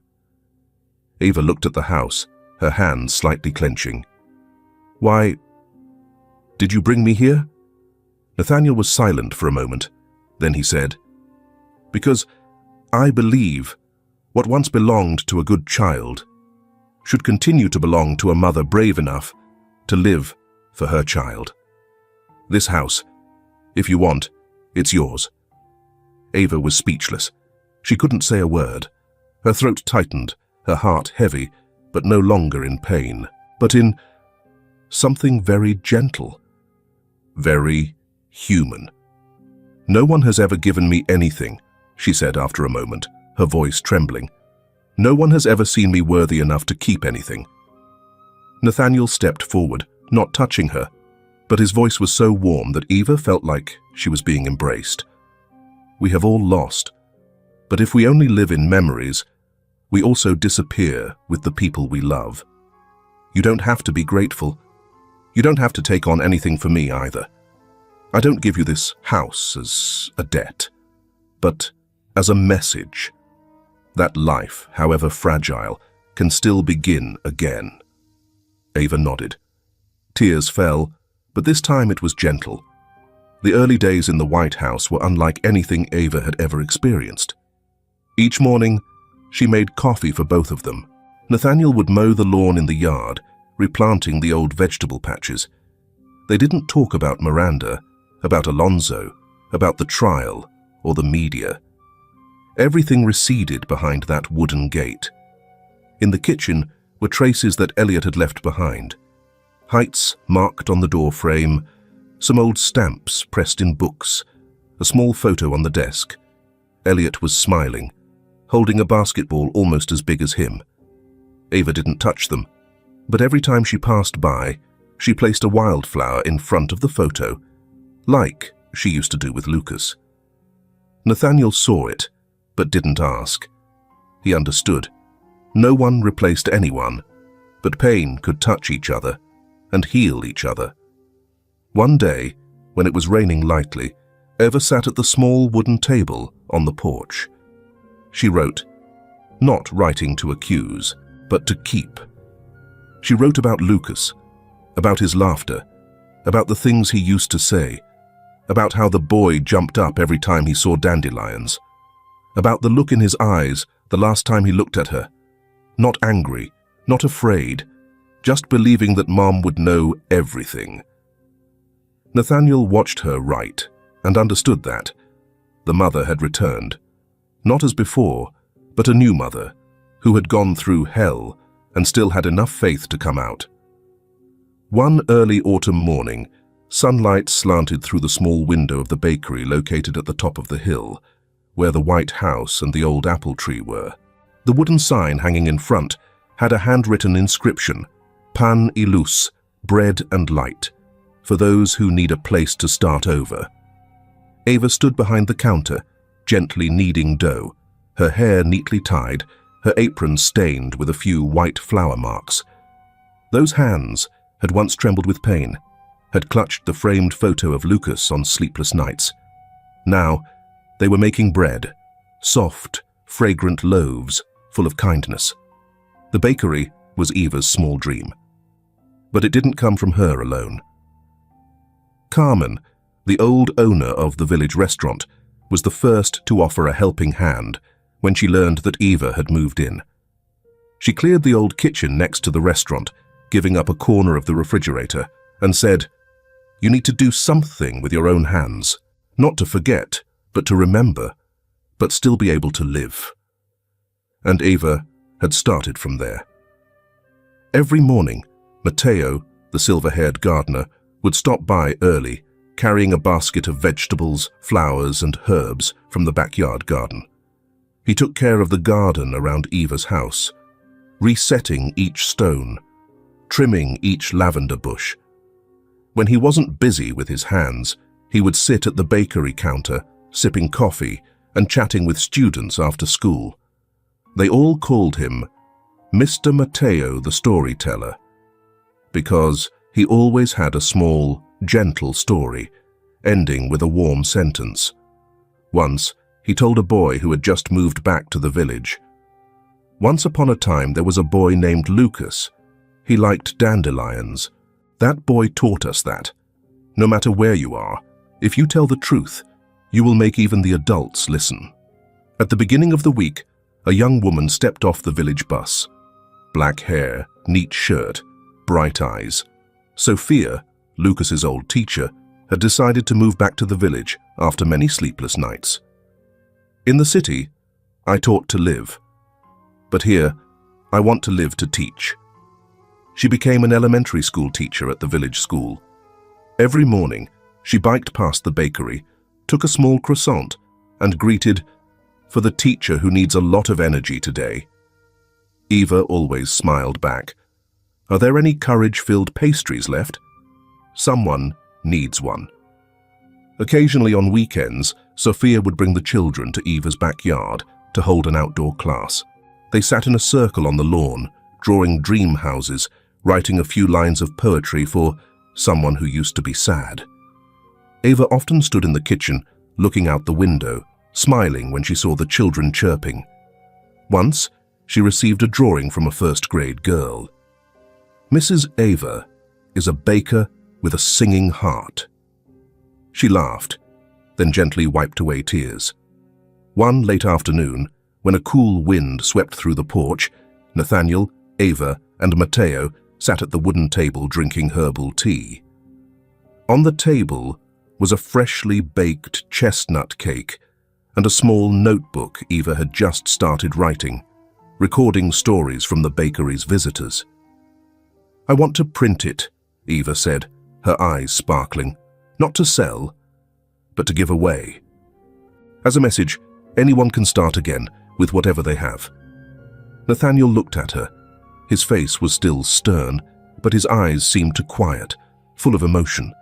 Eva looked at the house, her hands slightly clenching. "Why, did you bring me here?" Nathaniel was silent for a moment. Then he said, "Because I believe what once belonged to a good child should continue to belong to a mother brave enough to live for her child. This house, if you want, it's yours." Eva was speechless. She couldn't say a word. Her throat tightened, her heart heavy, but no longer in pain, but in something very gentle, very human. "No one has ever given me anything," she said after a moment, her voice trembling. "No one has ever seen me worthy enough to keep anything." Nathaniel stepped forward, not touching her, but his voice was so warm that Eva felt like she was being embraced. "We have all lost, but if we only live in memories, we also disappear with the people we love. You don't have to be grateful. You don't have to take on anything for me either. I don't give you this house as a debt, but as a message that life, however fragile, can still begin again." Eva nodded. Tears fell, but this time it was gentle. The early days in the White House were unlike anything Eva had ever experienced. Each morning, she made coffee for both of them. Nathaniel would mow the lawn in the yard, replanting the old vegetable patches. They didn't talk about Miranda, about Alonzo, about the trial, or the media. Everything receded behind that wooden gate. In the kitchen were traces that Elliot had left behind. Heights marked on the door frame, some old stamps pressed in books, a small photo on the desk. Elliot was smiling, holding a basketball almost as big as him. Eva didn't touch them, but every time she passed by, she placed a wildflower in front of the photo, like she used to do with Lucas. Nathaniel saw it, but didn't ask. He understood. No one replaced anyone, but pain could touch each other and heal each other. One day, when it was raining lightly, Eva sat at the small wooden table on the porch. She wrote, not writing to accuse, but to keep. She wrote about Lucas, about his laughter, about the things he used to say, about how the boy jumped up every time he saw dandelions, about the look in his eyes the last time he looked at her. Not angry, not afraid, just believing that Mom would know everything. Nathaniel watched her write and understood that. The mother had returned, not as before, but a new mother who had gone through hell and still had enough faith to come out. One early autumn morning, sunlight slanted through the small window of the bakery located at the top of the hill, where the white house and the old apple tree were. The wooden sign hanging in front had a handwritten inscription, "Pan y luz, bread and light, for those who need a place to start over." Eva stood behind the counter, gently kneading dough, her hair neatly tied, her apron stained with a few white flour marks. Those hands had once trembled with pain, had clutched the framed photo of Lucas on sleepless nights. Now, they were making bread, soft, fragrant loaves full of kindness. The bakery was Eva's small dream. But it didn't come from her alone. Carmen, the old owner of the village restaurant, was the first to offer a helping hand when she learned that Eva had moved in. She cleared the old kitchen next to the restaurant, giving up a corner of the refrigerator, and said, "You need to do something with your own hands, not to forget, but to remember, but still be able to live." And Eva had started from there. Every morning, Mateo, the silver-haired gardener, would stop by early, carrying a basket of vegetables, flowers, and herbs from the backyard garden. He took care of the garden around Eva's house, resetting each stone, trimming each lavender bush. When he wasn't busy with his hands, he would sit at the bakery counter, sipping coffee and chatting with students after school. They all called him Mr. Mateo the storyteller, because he always had a small, gentle story, ending with a warm sentence. Once, he told a boy who had just moved back to the village. "Once upon a time there was a boy named Lucas. He liked dandelions. That boy taught us that. No matter where you are, if you tell the truth, you will make even the adults listen." At the beginning of the week, a young woman stepped off the village bus. Black hair, neat shirt, bright eyes. Sophia, Lucas's old teacher, had decided to move back to the village after many sleepless nights. "In the city, I taught to live. But here, I want to live to teach." She became an elementary school teacher at the village school. Every morning, she biked past the bakery, took a small croissant, and greeted, "For the teacher who needs a lot of energy today." Eva always smiled back. "Are there any courage-filled pastries left? Someone needs one." Occasionally on weekends, Sophia would bring the children to Eva's backyard to hold an outdoor class. They sat in a circle on the lawn, drawing dream houses, writing a few lines of poetry for someone who used to be sad. Eva often stood in the kitchen, looking out the window, smiling when she saw the children chirping. Once, she received a drawing from a first-grade girl. "Mrs. Eva is a baker with a singing heart." She laughed, then gently wiped away tears. One late afternoon, when a cool wind swept through the porch, Nathaniel, Eva, and Matteo sat at the wooden table drinking herbal tea. On the table was a freshly baked chestnut cake and a small notebook Eva had just started writing, recording stories from the bakery's visitors. "I want to print it," Eva said, her eyes sparkling, "not to sell, but to give away. As a message, anyone can start again with whatever they have." Nathaniel looked at her. His face was still stern, but his eyes seemed to quiet, full of emotion.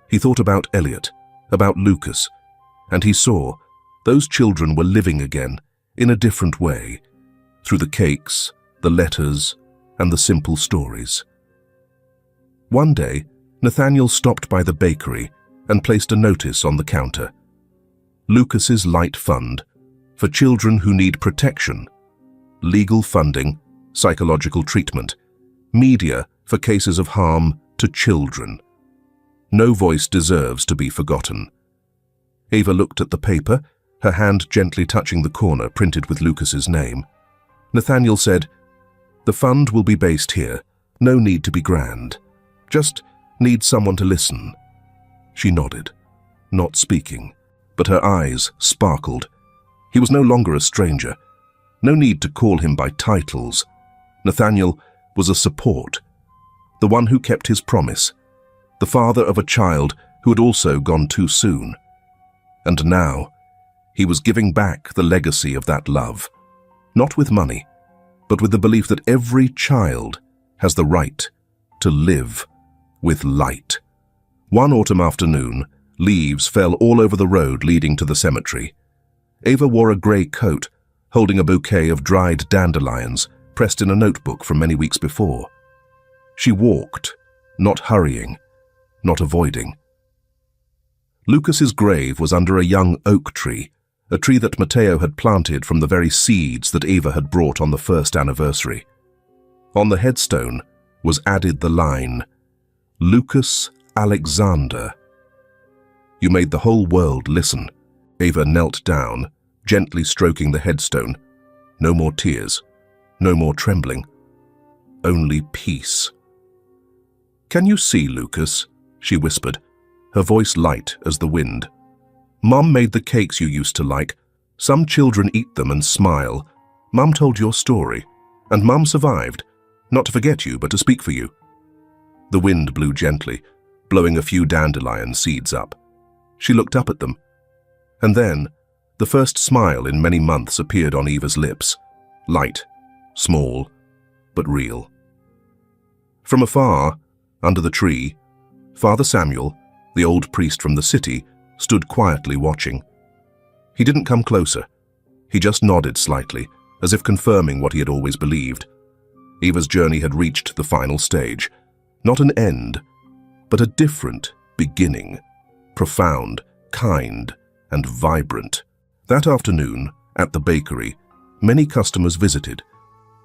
He thought about Elliot, about Lucas, and he saw those children were living again in a different way, through the cakes, the letters, and the simple stories. One day, Nathaniel stopped by the bakery and placed a notice on the counter. "Lucas's Light Fund for children who need protection, legal funding, psychological treatment, media for cases of harm to children. No voice deserves to be forgotten." Eva looked at the paper, her hand gently touching the corner printed with Lucas's name. Nathaniel said, "The fund will be based here. No need to be grand. Just need someone to listen." She nodded, not speaking, but her eyes sparkled. He was no longer a stranger. No need to call him by titles. Nathaniel was a support, the one who kept his promise, the father of a child who had also gone too soon. And now, he was giving back the legacy of that love, not with money, but with the belief that every child has the right to live with light. One autumn afternoon, leaves fell all over the road leading to the cemetery. Eva wore a grey coat, holding a bouquet of dried dandelions pressed in a notebook from many weeks before. She walked, not hurrying, not avoiding. Lucas's grave was under a young oak tree, a tree that Matteo had planted from the very seeds that Eva had brought on the first anniversary. On the headstone was added the line, "Lucas Alexander." "You made the whole world listen." Eva knelt down, gently stroking the headstone. No more tears, no more trembling, only peace. "Can you see, Lucas?" she whispered, her voice light as the wind. "Mum made the cakes you used to like. Some children eat them and smile. Mum told your story, and Mum survived, not to forget you, but to speak for you." The wind blew gently, blowing a few dandelion seeds up. She looked up at them, and then the first smile in many months appeared on Eva's lips, light, small, but real. From afar, under the tree, Father Samuel, the old priest from the city, stood quietly watching. He didn't come closer. He just nodded slightly, as if confirming what he had always believed. Eva's journey had reached the final stage, not an end, but a different beginning, profound, kind, and vibrant. That afternoon, at the bakery, many customers visited.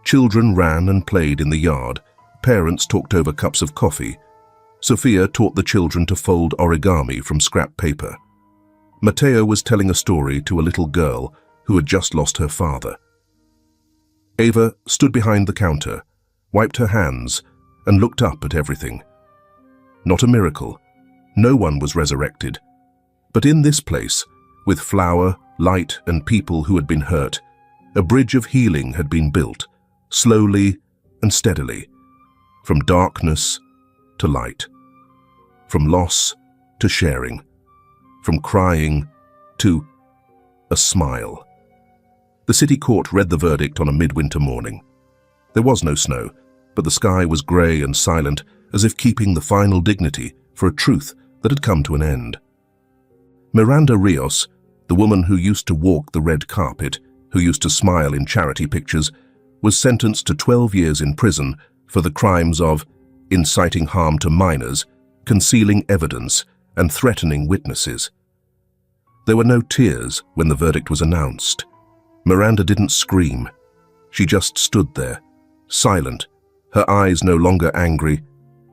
Children ran and played in the yard. Parents talked over cups of coffee. Sophia taught the children to fold origami from scrap paper. Matteo was telling a story to a little girl who had just lost her father. Eva stood behind the counter, wiped her hands, and looked up at everything. Not a miracle. No one was resurrected. But in this place, with flour, light, and people who had been hurt, a bridge of healing had been built, slowly and steadily. from darkness to light, from loss to sharing, from crying to a smile. The city court read the verdict on a midwinter morning. There was no snow, but the sky was grey and silent, as if keeping the final dignity for a truth that had come to an end. Miranda Rios, the woman who used to walk the red carpet, who used to smile in charity pictures, was sentenced to 12 years in prison for the crimes of inciting harm to minors, concealing evidence, and threatening witnesses. There were no tears when the verdict was announced. Miranda didn't scream. She just stood there, silent, her eyes no longer angry,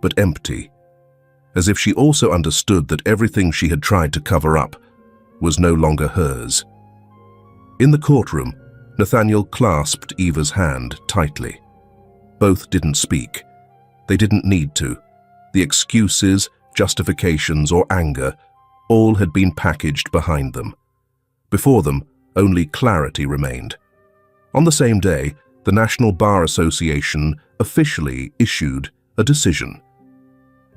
but empty, as if she also understood that everything she had tried to cover up was no longer hers. In the courtroom, Nathaniel clasped Eva's hand tightly. Both didn't speak. They didn't need to. The excuses, justifications, or anger all had been packaged behind them. Before them, only clarity remained. On the same day, the National Bar Association officially issued a decision.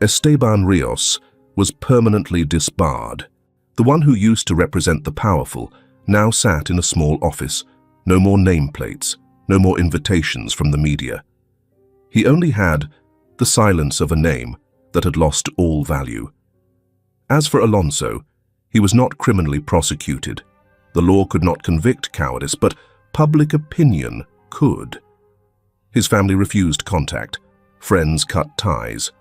Esteban Rios was permanently disbarred. The one who used to represent the powerful now sat in a small office. No more nameplates, no more invitations from the media. He only had the silence of a name that had lost all value. As for Alonso, he was not criminally prosecuted. The law could not convict cowardice, but public opinion could. His family refused contact. Friends cut ties.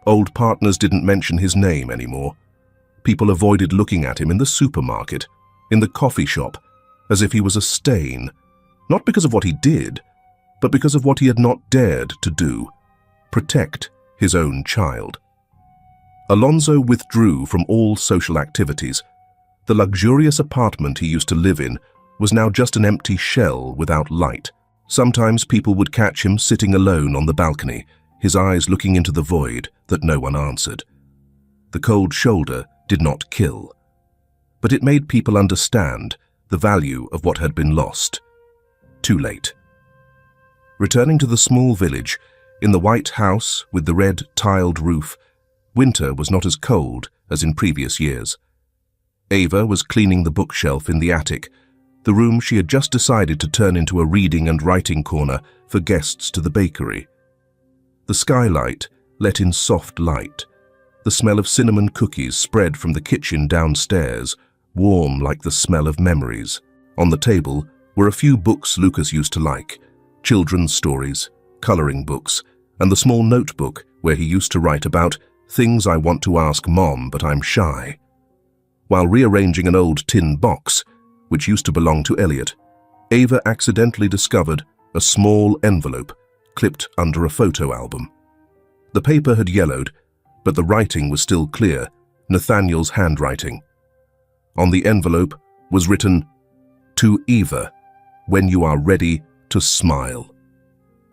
Old partners didn't mention his name anymore. People avoided looking at him in the supermarket, in the coffee shop, as if he was a stain, not because of what he did, but because of what he had not dared to do: protect his own child. Alonso withdrew from all social activities. The luxurious apartment he used to live in was now just an empty shell without light. Sometimes people would catch him sitting alone on the balcony, his eyes looking into the void that no one answered. The cold shoulder did not kill, but it made people understand the value of what had been lost. Too late. Returning to the small village, in the white house with the red tiled roof, winter was not as cold as in previous years. Ava was cleaning the bookshelf in the attic, the room she had just decided to turn into a reading and writing corner for guests to the bakery. The skylight let in soft light. The smell of cinnamon cookies spread from the kitchen downstairs, warm like the smell of memories. On the table were a few books Lucas used to like: children's stories, coloring books, and the small notebook where he used to write about things I want to ask Mom but I'm shy. While rearranging an old tin box, which used to belong to Elliot, Ava accidentally discovered a small envelope clipped under a photo album. The paper had yellowed, but the writing was still clear, Nathaniel's handwriting. On the envelope was written, "To Eva, when you are ready to smile."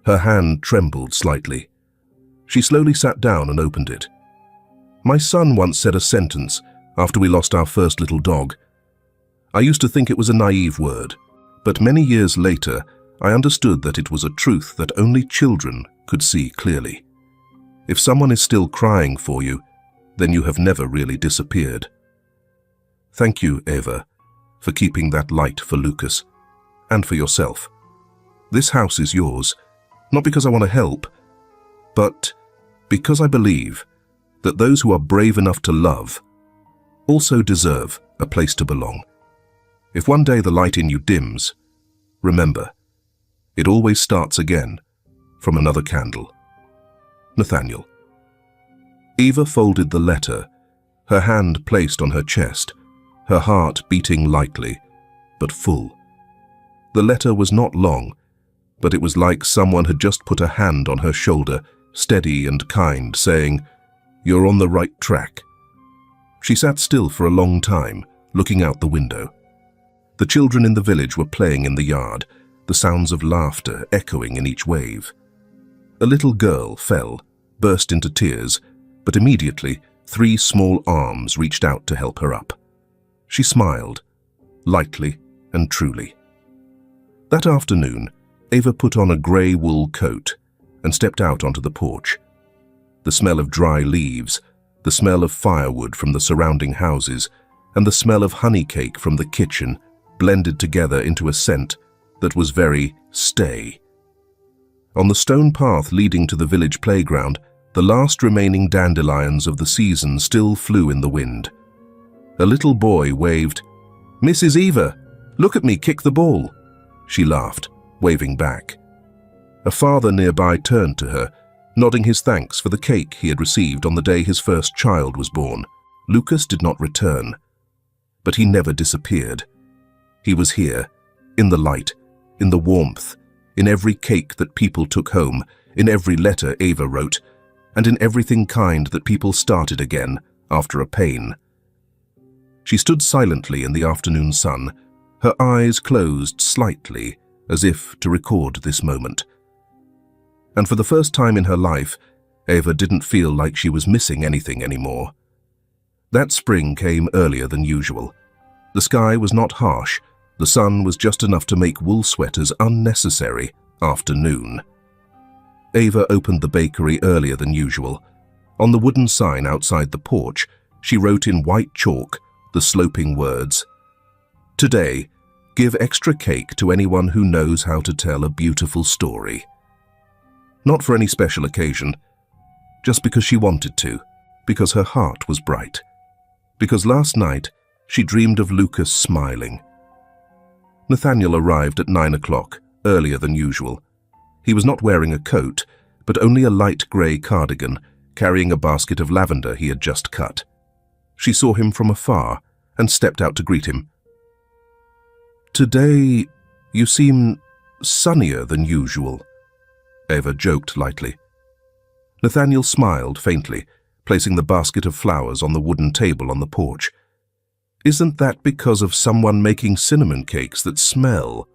Her hand trembled slightly. She slowly sat down and opened it. My son once said a sentence after we lost our first little dog. I used to think it was a naive word, but many years later I understood that it was a truth that only children could see clearly. If someone is still crying for you, then you have never really disappeared. Thank you, Eva, for keeping that light for Lucas, and for yourself. This house is yours, not because I want to help, but because I believe that those who are brave enough to love also deserve a place to belong. If one day the light in you dims, remember, it always starts again from another candle. Nathaniel. Eva folded the letter, her hand placed on her chest, her heart beating lightly, but full. The letter was not long, but it was like someone had just put a hand on her shoulder, steady and kind, saying, "You're on the right track." She sat still for a long time, looking out the window. The children in the village were playing in the yard, the sounds of laughter echoing in each wave. A little girl fell, burst into tears, but immediately 3 small arms reached out to help her up. She smiled, lightly and truly. That afternoon, Ava put on a grey wool coat and stepped out onto the porch. the smell of dry leaves, the smell of firewood from the surrounding houses, and the smell of honey cake from the kitchen blended together into a scent that was very stay. On the stone path leading to the village playground, the last remaining dandelions of the season still flew in the wind. A little boy waved, "Mrs. Eva, look at me kick the ball." She laughed, waving back. A father nearby turned to her, nodding his thanks for the cake he had received on the day his first child was born. Lucas did not return, but he never disappeared. He was here, in the light, in the warmth, in every cake that people took home, in every letter Eva wrote, and in everything kind that people started again after a pain. She stood silently in the afternoon sun, her eyes closed slightly as if to record this moment. And for the first time in her life, Eva didn't feel like she was missing anything anymore. That spring came earlier than usual. The sky was not harsh. The sun was just enough to make wool sweaters unnecessary after noon. Eva opened the bakery earlier than usual. On the wooden sign outside the porch, she wrote in white chalk the sloping words, "Today, give extra cake to anyone who knows how to tell a beautiful story." Not for any special occasion, just because she wanted to, because her heart was bright, because last night she dreamed of Lucas smiling. Nathaniel arrived at 9 o'clock, earlier than usual. He was not wearing a coat, but only a light grey cardigan, carrying a basket of lavender he had just cut. She saw him from afar and stepped out to greet him. "Today, you seem sunnier than usual," Eva joked lightly. Nathaniel smiled faintly, placing the basket of flowers on the wooden table on the porch. "Isn't that because of someone making cinnamon cakes that smell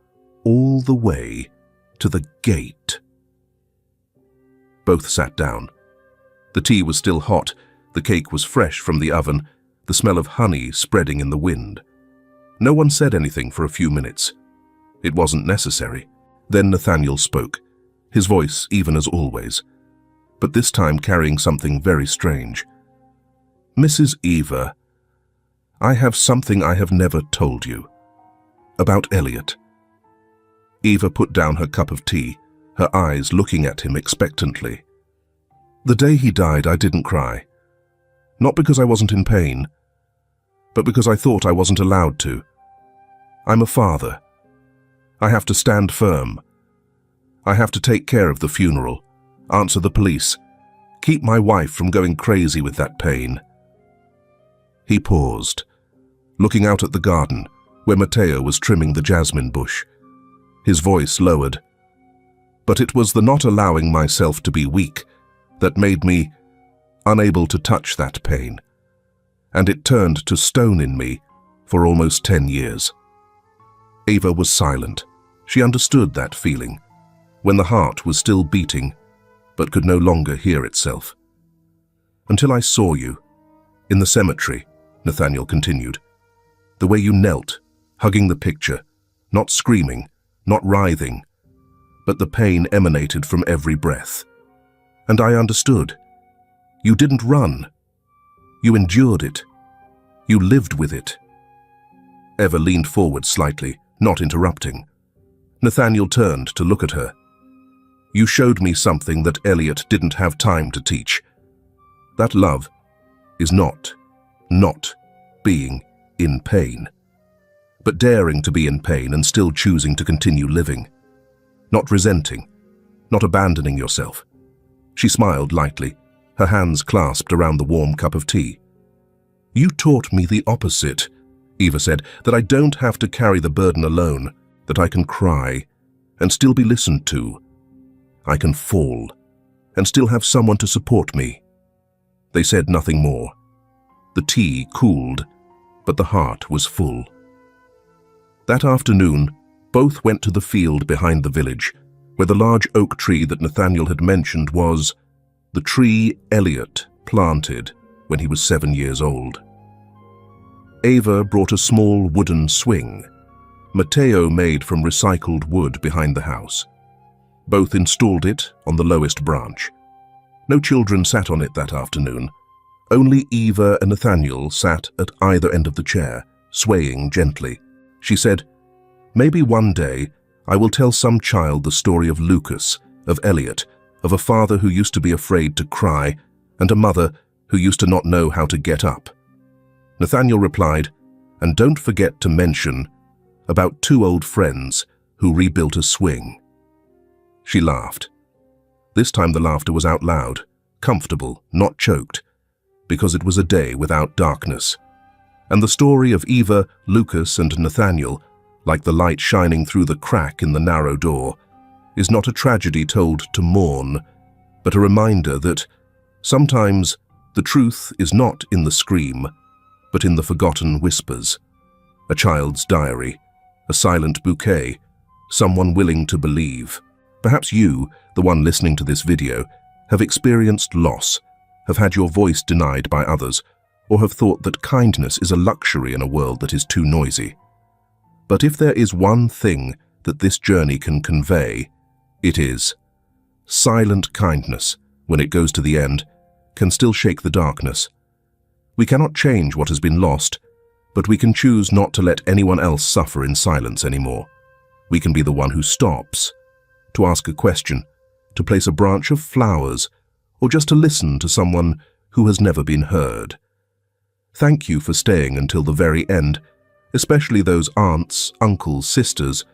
all the way to the gate?" Both sat down. The tea was still hot, the cake was fresh from the oven, the smell of honey spreading in the wind. No one said anything for a few minutes. It wasn't necessary. Then Nathaniel spoke, his voice even as always, but this time carrying something very strange. "Mrs. Eva, I have something I have never told you. About Elliot." Eva put down her cup of tea, her eyes looking at him expectantly. "The day he died, I didn't cry. Not because I wasn't in pain, but because I thought I wasn't allowed to. I'm a father. I have to stand firm. I have to take care of the funeral, answer the police, keep my wife from going crazy with that pain." He paused, looking out at the garden where Matteo was trimming the jasmine bush. His voice lowered. "But it was the not allowing myself to be weak that made me unable to touch that pain, and it turned to stone in me for almost 10 years. Eva was silent. She understood that feeling, when the heart was still beating, but could no longer hear itself. "Until I saw you, in the cemetery," Nathaniel continued. "The way you knelt, hugging the picture, not screaming, not writhing, but the pain emanated from every breath. And I understood. You didn't run. You endured it. You lived with it." Eva leaned forward slightly, not interrupting. Nathaniel turned to look at her. "You showed me something that Elliot didn't have time to teach. That love is not being in pain, but daring to be in pain and still choosing to continue living. Not resenting, not abandoning yourself." She smiled lightly, her hands clasped around the warm cup of tea. "You taught me the opposite," Eva said, "that I don't have to carry the burden alone, that I can cry and still be listened to. I can fall and still have someone to support me." They said nothing more. The tea cooled, but the heart was full. That afternoon, both went to the field behind the village, where the large oak tree that Nathaniel had mentioned was the tree Elliot planted when he was 7 years old. Eva brought a small wooden swing, Matteo made from recycled wood behind the house. Both installed it on the lowest branch. No children sat on it that afternoon. Only Eva and Nathaniel sat at either end of the chair, swaying gently. She said, "Maybe one day I will tell some child the story of Lucas, of Elliot, of a father who used to be afraid to cry, and a mother who used to not know how to get up." Nathaniel replied, "And don't forget to mention about two old friends who rebuilt a swing." She laughed. This time the laughter was out loud, comfortable, not choked, because it was a day without darkness. And the story of Eva, Lucas, and Nathaniel, like the light shining through the crack in the narrow door, is not a tragedy told to mourn, but a reminder that sometimes the truth is not in the scream, but in the forgotten whispers. A child's diary, a silent bouquet, someone willing to believe. Perhaps you, the one listening to this video, have experienced loss, have had your voice denied by others, or have thought that kindness is a luxury in a world that is too noisy. But if there is one thing that this journey can convey, it is silent kindness, when it goes to the end, can still shake the darkness. We cannot change what has been lost, but we can choose not to let anyone else suffer in silence anymore. We can be the one who stops, to ask a question, to place a branch of flowers, or just to listen to someone who has never been heard. Thank you for staying until the very end, especially those aunts, uncles, sisters,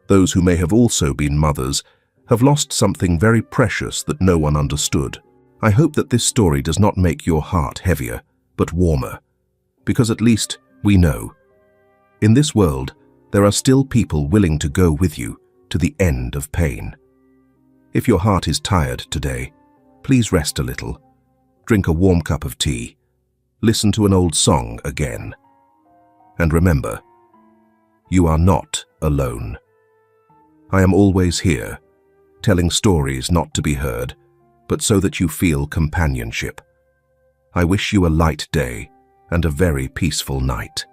those who may have also been mothers, have lost something very precious that no one understood. I hope that this story does not make your heart heavier, but warmer, because at least we know. In this world, there are still people willing to go with you to the end of pain. If your heart is tired today, please rest a little, drink a warm cup of tea, listen to an old song again. And remember, you are not alone. I am always here, telling stories not to be heard, but so that you feel companionship. I wish you a light day and a very peaceful night.